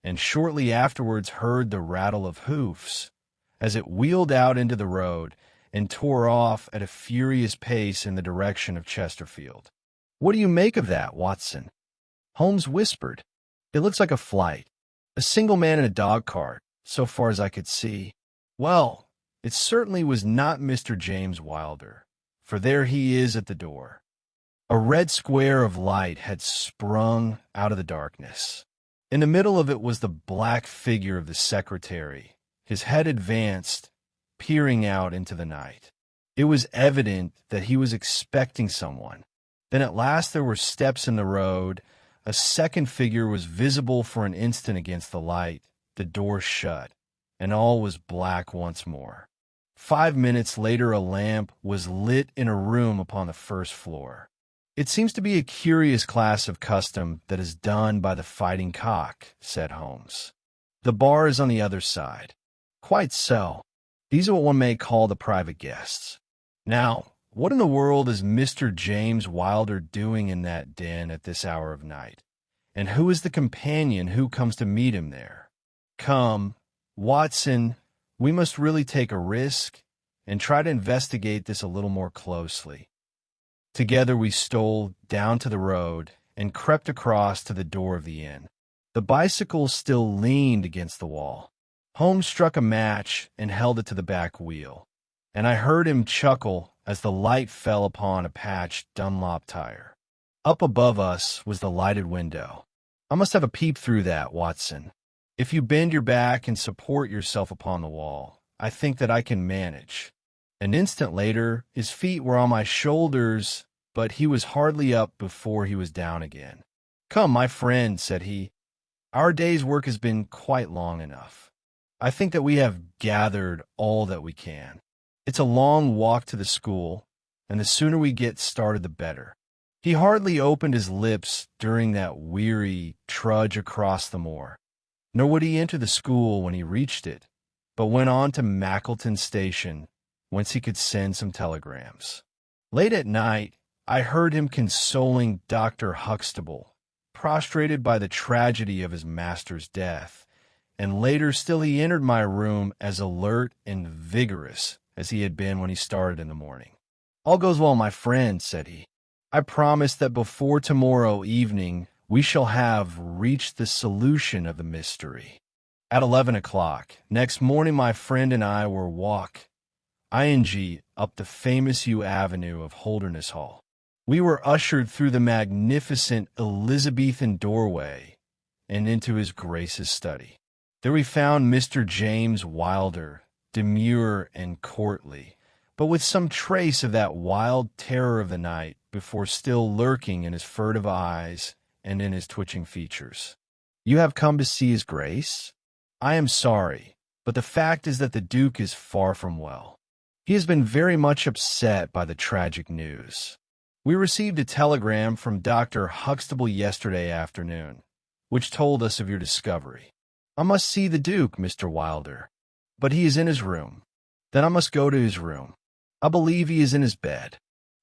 and shortly afterwards heard the rattle of hoofs as it wheeled out into the road and tore off at a furious pace in the direction of Chesterfield. "What do you make of that, Watson?" Holmes whispered. "It looks like a flight. A single man in a dog-cart, so far as I could see. Well, it certainly was not Mr. James Wilder, for there he is at the door." A red square of light had sprung out of the darkness. In the middle of it was the black figure of the secretary, his head advanced, peering out into the night. It was evident that he was expecting someone. Then at last there were steps in the road. A second figure was visible for an instant against the light, the door shut, and all was black once more. 5 minutes later a lamp was lit in a room upon the first floor. "It seems to be a curious class of custom that is done by the Fighting Cock," said Holmes. "The bar is on the other side." "Quite so. These are what one may call the private guests. Now, what in the world is Mr. James Wilder doing in that den at this hour of night? And who is the companion who comes to meet him there? Come, Watson, we must really take a risk and try to investigate this a little more closely." Together we stole down to the road and crept across to the door of the inn. The bicycle still leaned against the wall. Holmes struck a match and held it to the back wheel, and I heard him chuckle as the light fell upon a patched Dunlop tire. Up above us was the lighted window. "I must have a peep through that, Watson. If you bend your back and support yourself upon the wall, I think that I can manage." An instant later, his feet were on my shoulders, but he was hardly up before he was down again. "Come, my friend," said he. "Our day's work has been quite long enough. I think that we have gathered all that we can. It's a long walk to the school, and the sooner we get started, the better." He hardly opened his lips during that weary trudge across the moor, nor would he enter the school when he reached it, but went on to Mackleton Station, whence he could send some telegrams. Late at night, I heard him consoling Dr. Huxtable, prostrated by the tragedy of his master's death, and later still he entered my room as alert and vigorous as he had been when he started in the morning. "All goes well, my friend," said he. "I promise that before tomorrow evening we shall have reached the solution of the mystery." At 11 o'clock, next morning my friend and I were ing up the famous U Avenue of Holdernesse Hall. We were ushered through the magnificent Elizabethan doorway and into His Grace's study. There we found Mr. James Wilder, demure and courtly, but with some trace of that wild terror of the night before still lurking in his furtive eyes and in his twitching features. "You have come to see His Grace? I am sorry, but the fact is that the Duke is far from well. He has been very much upset by the tragic news. We received a telegram from Dr. Huxtable yesterday afternoon, which told us of your discovery. I must see the Duke, Mr. Wilder, but he is in his room. Then I must go to his room. I believe he is in his bed.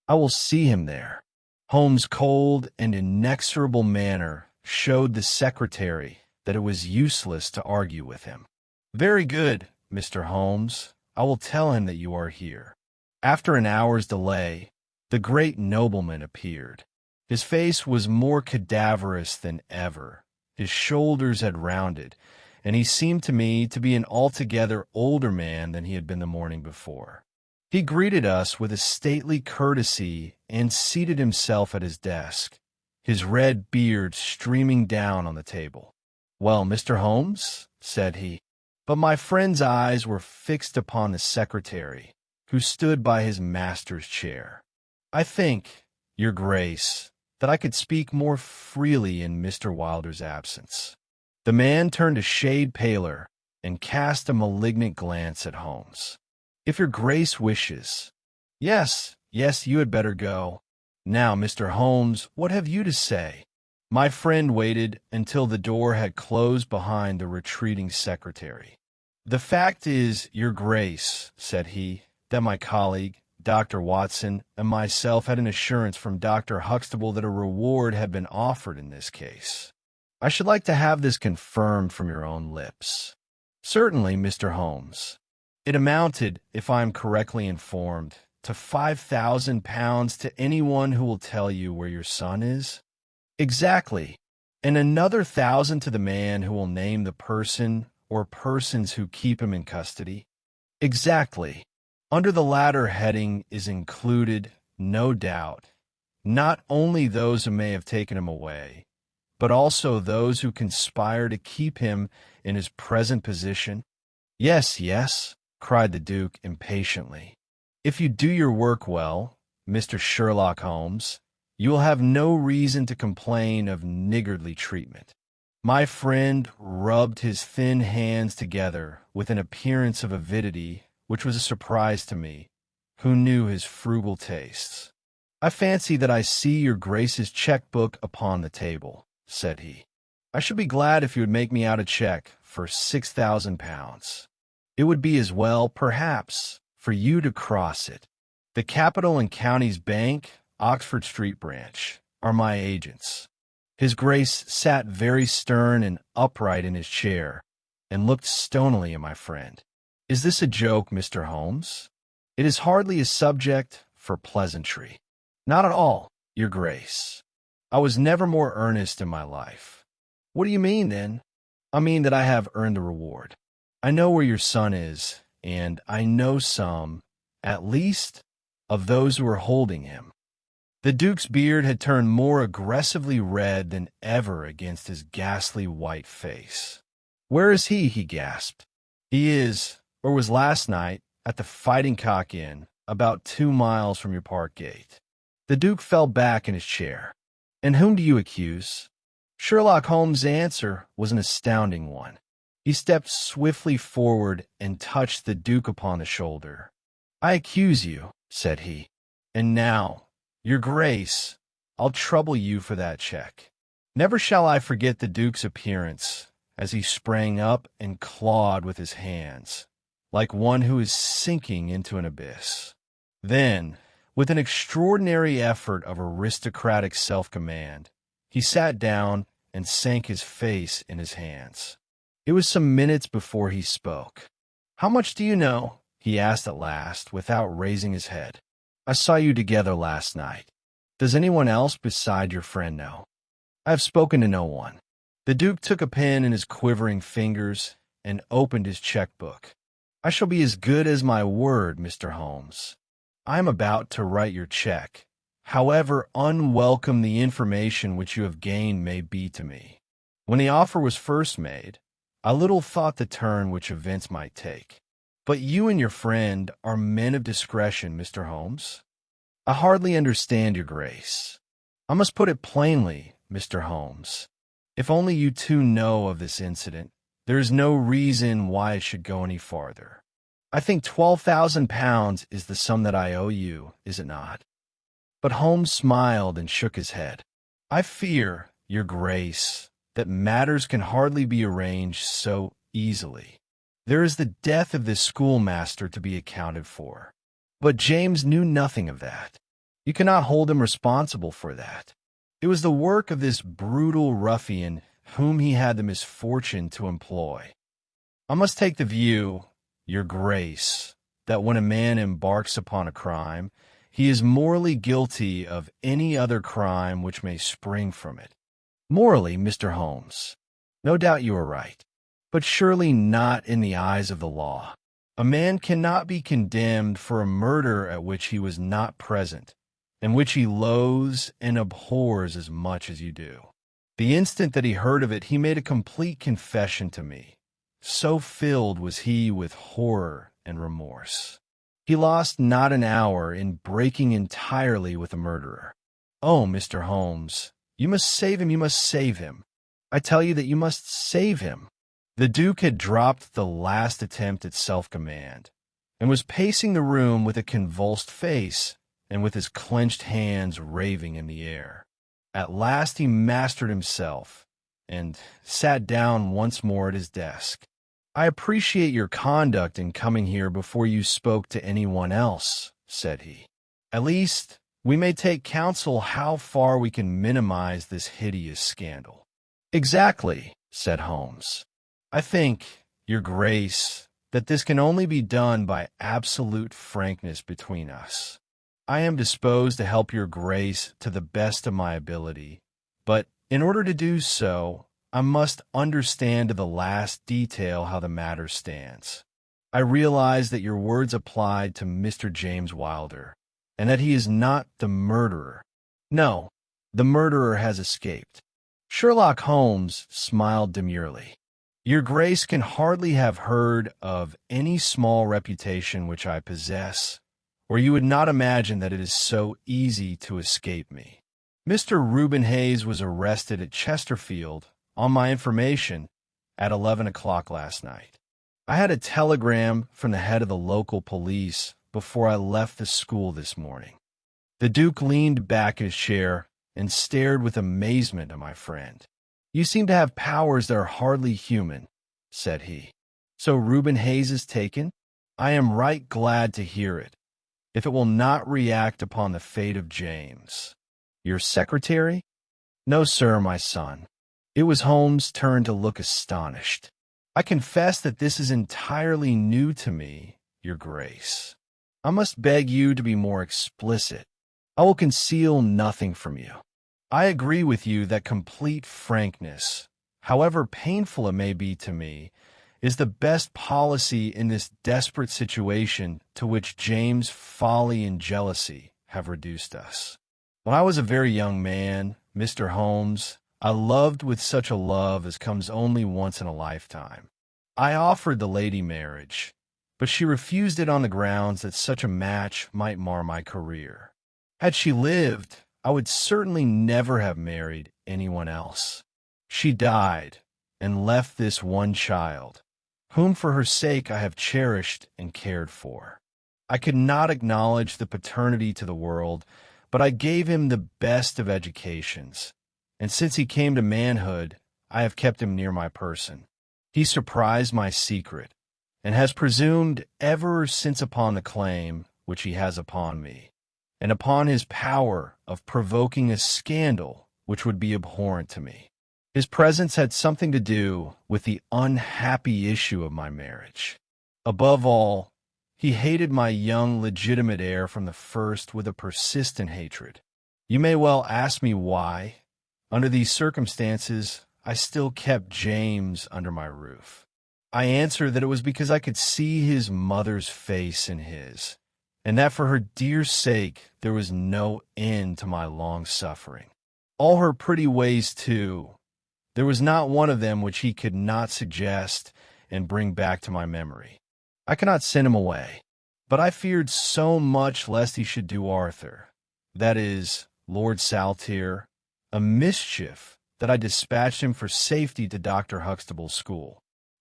I will see him there." Holmes' cold and inexorable manner showed the secretary that it was useless to argue with him. "Very good, Mr. Holmes. I will tell him that you are here." After an hour's delay, the great nobleman appeared. His face was more cadaverous than ever. His shoulders had rounded, and he seemed to me to be an altogether older man than he had been the morning before. He greeted us with a stately courtesy and seated himself at his desk, his red beard streaming down on the table. "Well, Mr. Holmes," said he. But my friend's eyes were fixed upon the secretary, who stood by his master's chair. "I think, Your Grace, that I could speak more freely in Mr. Wilder's absence." The man turned a shade paler and cast a malignant glance at Holmes. "If Your Grace wishes—" Yes, you had better go. Now, Mr. Holmes, what have you to say?" My friend waited until the door had closed behind the retreating secretary. "The fact is, Your Grace," said he, "that my colleague, Dr. Watson, and myself had an assurance from Dr. Huxtable that a reward had been offered in this case. I should like to have this confirmed from your own lips." "Certainly, Mr. Holmes. It amounted, if I am correctly informed, to £5,000 to anyone who will tell you where your son is?" "Exactly. And another 1,000 to the man who will name the person or persons who keep him in custody?" "Exactly. Under the latter heading is included, no doubt, not only those who may have taken him away, but also those who conspire to keep him in his present position." Yes, cried the Duke impatiently. "If you do your work well, Mr. Sherlock Holmes, you will have no reason to complain of niggardly treatment." My friend rubbed his thin hands together with an appearance of avidity which was a surprise to me, who knew his frugal tastes. "I fancy that I see your Grace's check-book upon the table," said he. "I should be glad if you would make me out a check for £6,000. It would be as well, perhaps, for you to cross it. The Capital and Counties Bank, Oxford Street branch, are my agents." His Grace sat very stern and upright in his chair, and looked stonily at my friend. "Is this a joke, Mr. Holmes? It is hardly a subject for pleasantry." "Not at all, Your Grace. I was never more earnest in my life." "What do you mean, then?" "I mean that I have earned the reward. I know where your son is, and I know some, at least, of those who are holding him." The Duke's beard had turned more aggressively red than ever against his ghastly white face. "Where is he?" he gasped. "He is, or was last night, at the Fighting Cock Inn, about 2 miles from your park gate." The Duke fell back in his chair. "And whom do you accuse?" Sherlock Holmes' answer was an astounding one. He stepped swiftly forward and touched the Duke upon the shoulder. "I accuse you," said he. "And now, Your Grace, I'll trouble you for that check." Never shall I forget the Duke's appearance as he sprang up and clawed with his hands, like one who is sinking into an abyss. Then, with an extraordinary effort of aristocratic self-command, he sat down and sank his face in his hands. It was some minutes before he spoke. "How much do you know?" he asked at last, without raising his head. "I saw you together last night. Does anyone else beside your friend know?" "I have spoken to no one." The Duke took a pen in his quivering fingers and opened his checkbook. "I shall be as good as my word, Mr. Holmes. I am about to write your check, however unwelcome the information which you have gained may be to me. When the offer was first made, I little thought the turn which events might take. But you and your friend are men of discretion, Mr. Holmes. I hardly understand your grace. I must put it plainly, Mr. Holmes. If only you two know of this incident, there is no reason why it should go any farther. I think £12,000 is the sum that I owe you, is it not?" But Holmes smiled and shook his head. "I fear, your grace, that matters can hardly be arranged so easily. There is the death of this schoolmaster to be accounted for. But James knew nothing of that. You cannot hold him responsible for that. It was the work of this brutal ruffian whom he had the misfortune to employ. I must take the view, your grace, that when a man embarks upon a crime, he is morally guilty of any other crime which may spring from it. Morally, Mr. Holmes, no doubt you are right, but surely not in the eyes of the law. A man cannot be condemned for a murder at which he was not present, and which he loathes and abhors as much as you do. The instant that he heard of it, he made a complete confession to me. So filled was he with horror and remorse. He lost not an hour in breaking entirely with the murderer. Oh, Mr. Holmes, you must save him, you must save him. I tell you that you must save him." The Duke had dropped the last attempt at self-command, and was pacing the room with a convulsed face and with his clenched hands raving in the air. At last he mastered himself, and sat down once more at his desk. "I appreciate your conduct in coming here before you spoke to anyone else," said he. "At least, we may take counsel how far we can minimize this hideous scandal." "Exactly," said Holmes. "I think, your grace, that this can only be done by absolute frankness between us. I am disposed to help your grace to the best of my ability, but in order to do so, I must understand to the last detail how the matter stands. I realize that your words applied to Mr. James Wilder, and that he is not the murderer. No, the murderer has escaped." Sherlock Holmes smiled demurely. "Your grace can hardly have heard of any small reputation which I possess, or you would not imagine that it is so easy to escape me. Mr. Reuben Hayes was arrested at Chesterfield, on my information, at 11 o'clock last night. I had a telegram from the head of the local police before I left the school this morning." The Duke leaned back in his chair and stared with amazement at my friend. "You seem to have powers that are hardly human," said he. "So Reuben Hayes is taken? I am right glad to hear it, if it will not react upon the fate of James." "Your secretary?" "No, sir, my son." It was Holmes' turn to look astonished. "I confess that this is entirely new to me, your grace. I must beg you to be more explicit. I will conceal nothing from you. I agree with you that complete frankness, however painful it may be to me, is the best policy in this desperate situation to which James' folly and jealousy have reduced us. When I was a very young man, Mr. Holmes, I loved with such a love as comes only once in a lifetime. I offered the lady marriage, but she refused it on the grounds that such a match might mar my career. Had she lived, I would certainly never have married anyone else. She died and left this one child, whom for her sake I have cherished and cared for. I could not acknowledge the paternity to the world, but I gave him the best of educations, and since he came to manhood, I have kept him near my person. He surprised my secret, and has presumed ever since upon the claim which he has upon me, and upon his power of provoking a scandal which would be abhorrent to me. His presence had something to do with the unhappy issue of my marriage. Above all, he hated my young legitimate heir from the first with a persistent hatred. You may well ask me why, under these circumstances, I still kept James under my roof. I answered that it was because I could see his mother's face in his, and that for her dear sake there was no end to my long suffering. All her pretty ways, too. There was not one of them which he could not suggest and bring back to my memory. I cannot send him away, but I feared so much lest he should do Arthur, that is, Lord Saltire, a mischief, that I dispatched him for safety to Dr. Huxtable's school.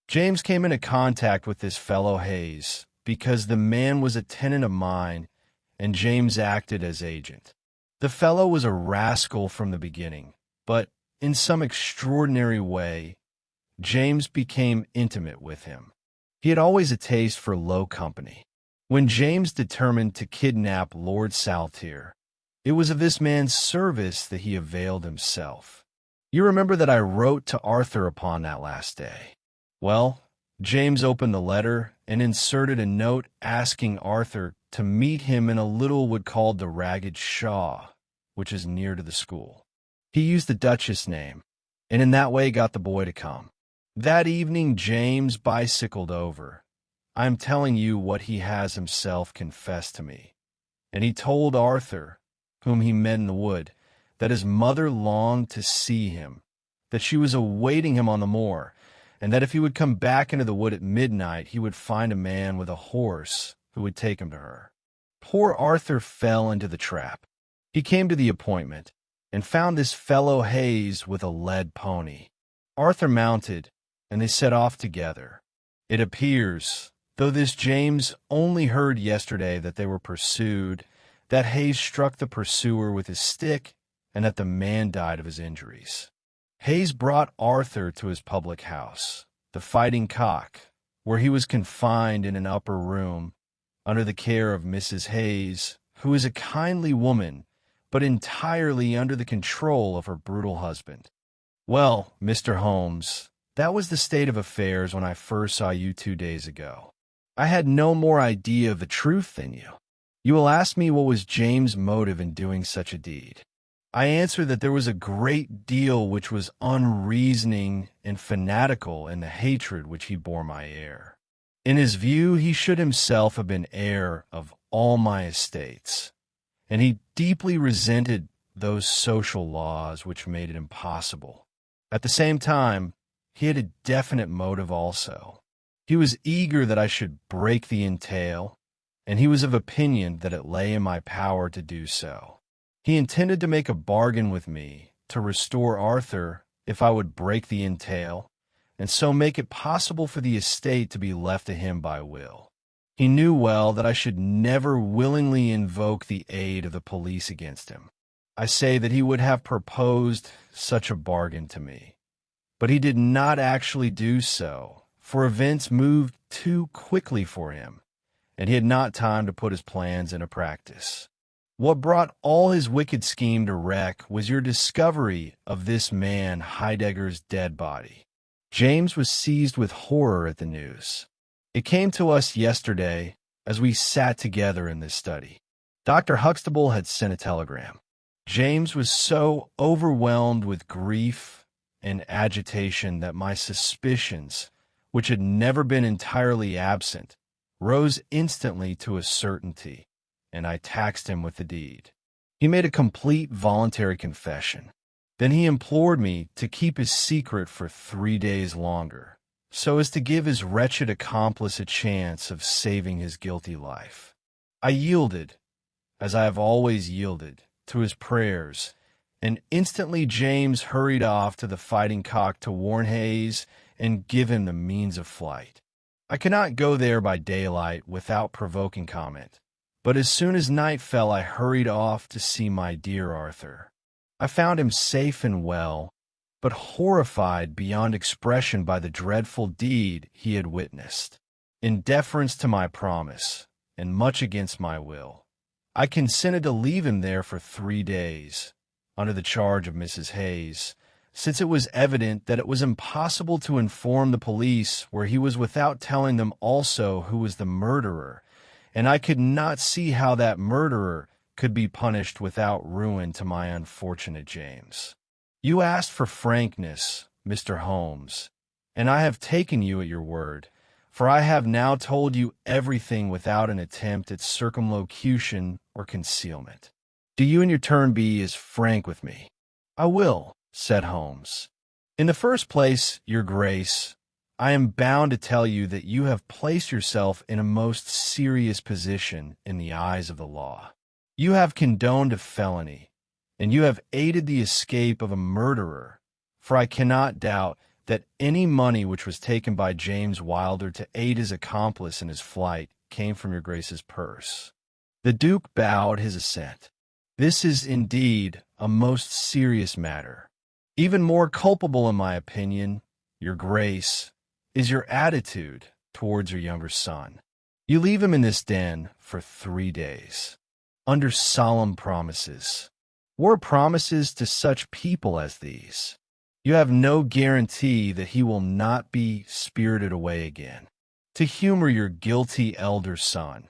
James came into contact with this fellow Hayes because the man was a tenant of mine, and James acted as agent. The fellow was a rascal from the beginning, but in some extraordinary way, James became intimate with him. He had always a taste for low company. When James determined to kidnap Lord Saltire, it was of this man's service that he availed himself. You remember that I wrote to Arthur upon that last day. Well, James opened the letter and inserted a note asking Arthur to meet him in a little wood called the Ragged Shaw, which is near to the school. He used the Duchess' name, and in that way got the boy to come. That evening James bicycled over. I am telling you what he has himself confessed to me. And he told Arthur, whom he met in the wood, that his mother longed to see him, that she was awaiting him on the moor, and that if he would come back into the wood at midnight, he would find a man with a horse who would take him to her. Poor Arthur fell into the trap. He came to the appointment, and found this fellow Hayes with a led pony. Arthur mounted, and they set off together. It appears, though this James only heard yesterday that they were pursued, that Hayes struck the pursuer with his stick, and that the man died of his injuries. Hayes brought Arthur to his public house, the Fighting Cock, where he was confined in an upper room, under the care of Mrs. Hayes, who is a kindly woman, but entirely under the control of her brutal husband. Well, Mr. Holmes, that was the state of affairs when I first saw you 2 days ago. I had no more idea of the truth than you. You will ask me what was James' motive in doing such a deed. I answer that there was a great deal which was unreasoning and fanatical in the hatred which he bore my heir. In his view, he should himself have been heir of all my estates, and he deeply resented those social laws which made it impossible. At the same time, he had a definite motive also. He was eager that I should break the entail, and he was of opinion that it lay in my power to do so. He intended to make a bargain with me to restore Arthur if I would break the entail, and so make it possible for the estate to be left to him by will. He knew well that I should never willingly invoke the aid of the police against him. I say that he would have proposed such a bargain to me, but he did not actually do so, for events moved too quickly for him, and he had not time to put his plans into practice. What brought all his wicked scheme to wreck was your discovery of this man Heidegger's dead body. James was seized with horror at the news. It came to us yesterday as we sat together in this study. Dr. Huxtable had sent a telegram. James was so overwhelmed with grief and agitation that my suspicions, which had never been entirely absent, rose instantly to a certainty, and I taxed him with the deed. He made a complete voluntary confession. Then he implored me to keep his secret for 3 days longer, so as to give his wretched accomplice a chance of saving his guilty life. I yielded, as I have always yielded, to his prayers, and instantly James hurried off to the Fighting Cock to warn Hayes and give him the means of flight. I could not go there by daylight without provoking comment, but as soon as night fell I hurried off to see my dear Arthur. I found him safe and well, but horrified beyond expression by the dreadful deed he had witnessed. In deference to my promise, and much against my will, I consented to leave him there for 3 days, under the charge of Mrs. Hayes, since it was evident that it was impossible to inform the police where he was without telling them also who was the murderer, and I could not see how that murderer could be punished without ruin to my unfortunate James. You asked for frankness, Mr. Holmes, and I have taken you at your word, for I have now told you everything without an attempt at circumlocution or concealment. Do you in your turn be as frank with me?" "I will," said Holmes. "In the first place, your grace, I am bound to tell you that you have placed yourself in a most serious position in the eyes of the law. You have condoned a felony, and you have aided the escape of a murderer, for I cannot doubt that any money which was taken by James Wilder to aid his accomplice in his flight came from your grace's purse." The Duke bowed his assent. "This is indeed a most serious matter. Even more culpable, in my opinion, your grace, is your attitude towards your younger son. You leave him in this den for 3 days, under solemn promises. What are promises to such people as these? You have no guarantee that he will not be spirited away again. To humor your guilty elder son,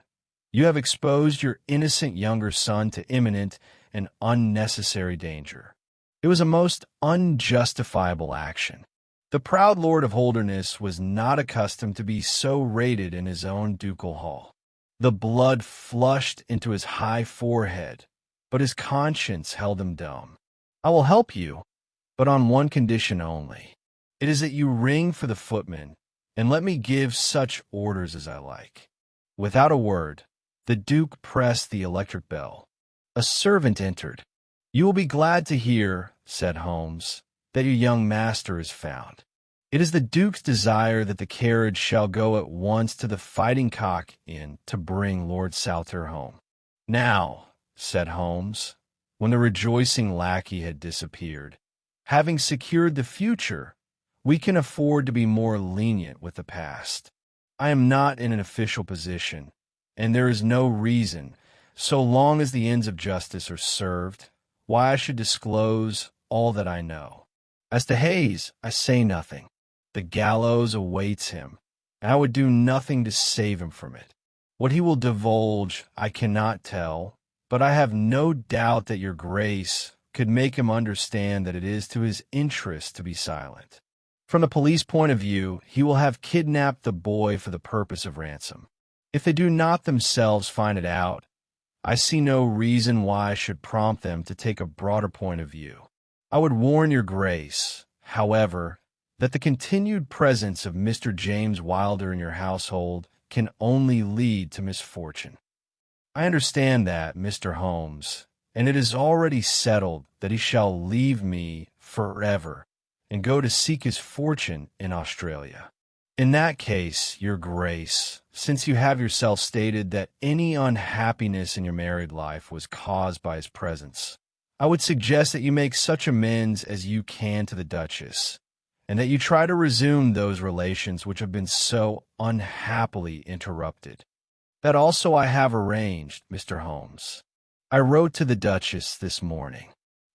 you have exposed your innocent younger son to imminent and unnecessary danger. It was a most unjustifiable action. The proud Lord of Holdernesse was not accustomed to be so rated in his own ducal hall. The blood flushed into his high forehead, but his conscience held him dumb. I will help you, but on one condition only. It is that you ring for the footman, and let me give such orders as I like." Without a word, the Duke pressed the electric bell. A servant entered. "You will be glad to hear," said Holmes, "that your young master is found. It is the Duke's desire that the carriage shall go at once to the Fighting Cock Inn to bring Lord Saltire home." "Now," said Holmes, when the rejoicing lackey had disappeared, "having secured the future, we can afford to be more lenient with the past. I am not in an official position, and there is no reason, so long as the ends of justice are served, why I should disclose all that I know. As to Hayes, I say nothing. The gallows awaits him, and I would do nothing to save him from it. What he will divulge I cannot tell, but I have no doubt that your grace could make him understand that it is to his interest to be silent. From the police point of view, he will have kidnapped the boy for the purpose of ransom. If they do not themselves find it out, I see no reason why I should prompt them to take a broader point of view. I would warn your grace, however, that the continued presence of Mr. James Wilder in your household can only lead to misfortune. I understand that, Mr. Holmes, and it is already settled that he shall leave me forever and go to seek his fortune in Australia. In that case, your grace, since you have yourself stated that any unhappiness in your married life was caused by his presence, I would suggest that you make such amends as you can to the Duchess, and that you try to resume those relations which have been so unhappily interrupted. That also I have arranged, Mr. Holmes. I wrote to the Duchess this morning."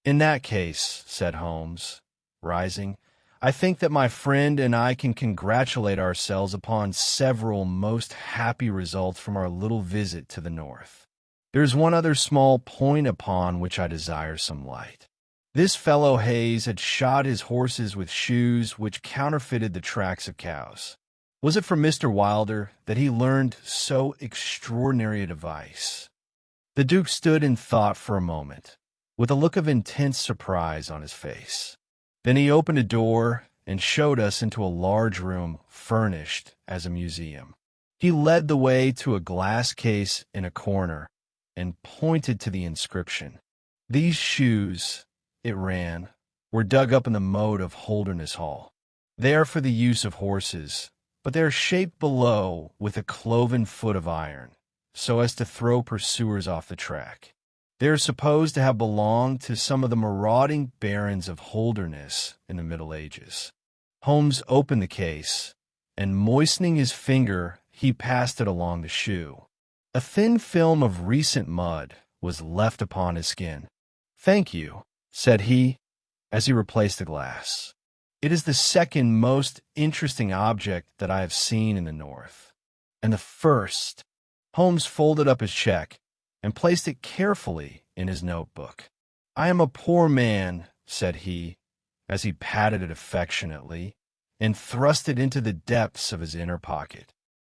"In that case," said Holmes, rising, "I think that my friend and I can congratulate ourselves upon several most happy results from our little visit to the north. There is one other small point upon which I desire some light. This fellow Hayes had shod his horses with shoes which counterfeited the tracks of cows. Was it from Mr. Wilder that he learned so extraordinary a device?" The Duke stood in thought for a moment, with a look of intense surprise on his face. Then he opened a door and showed us into a large room furnished as a museum. He led the way to a glass case in a corner and pointed to the inscription. "These shoes," it ran, "were dug up in the moat of Holdernesse Hall. They are for the use of horses, but they are shaped below with a cloven foot of iron, so as to throw pursuers off the track. They are supposed to have belonged to some of the marauding barons of Holdernesse in the Middle Ages." Holmes opened the case, and moistening his finger, he passed it along the shoe. A thin film of recent mud was left upon his skin. "Thank you," said he, as he replaced the glass. "It is the second most interesting object that I have seen in the North. And the first." Holmes folded up his check and placed it carefully in his notebook. "I am a poor man," said he, as he patted it affectionately, and thrust it into the depths of his inner pocket.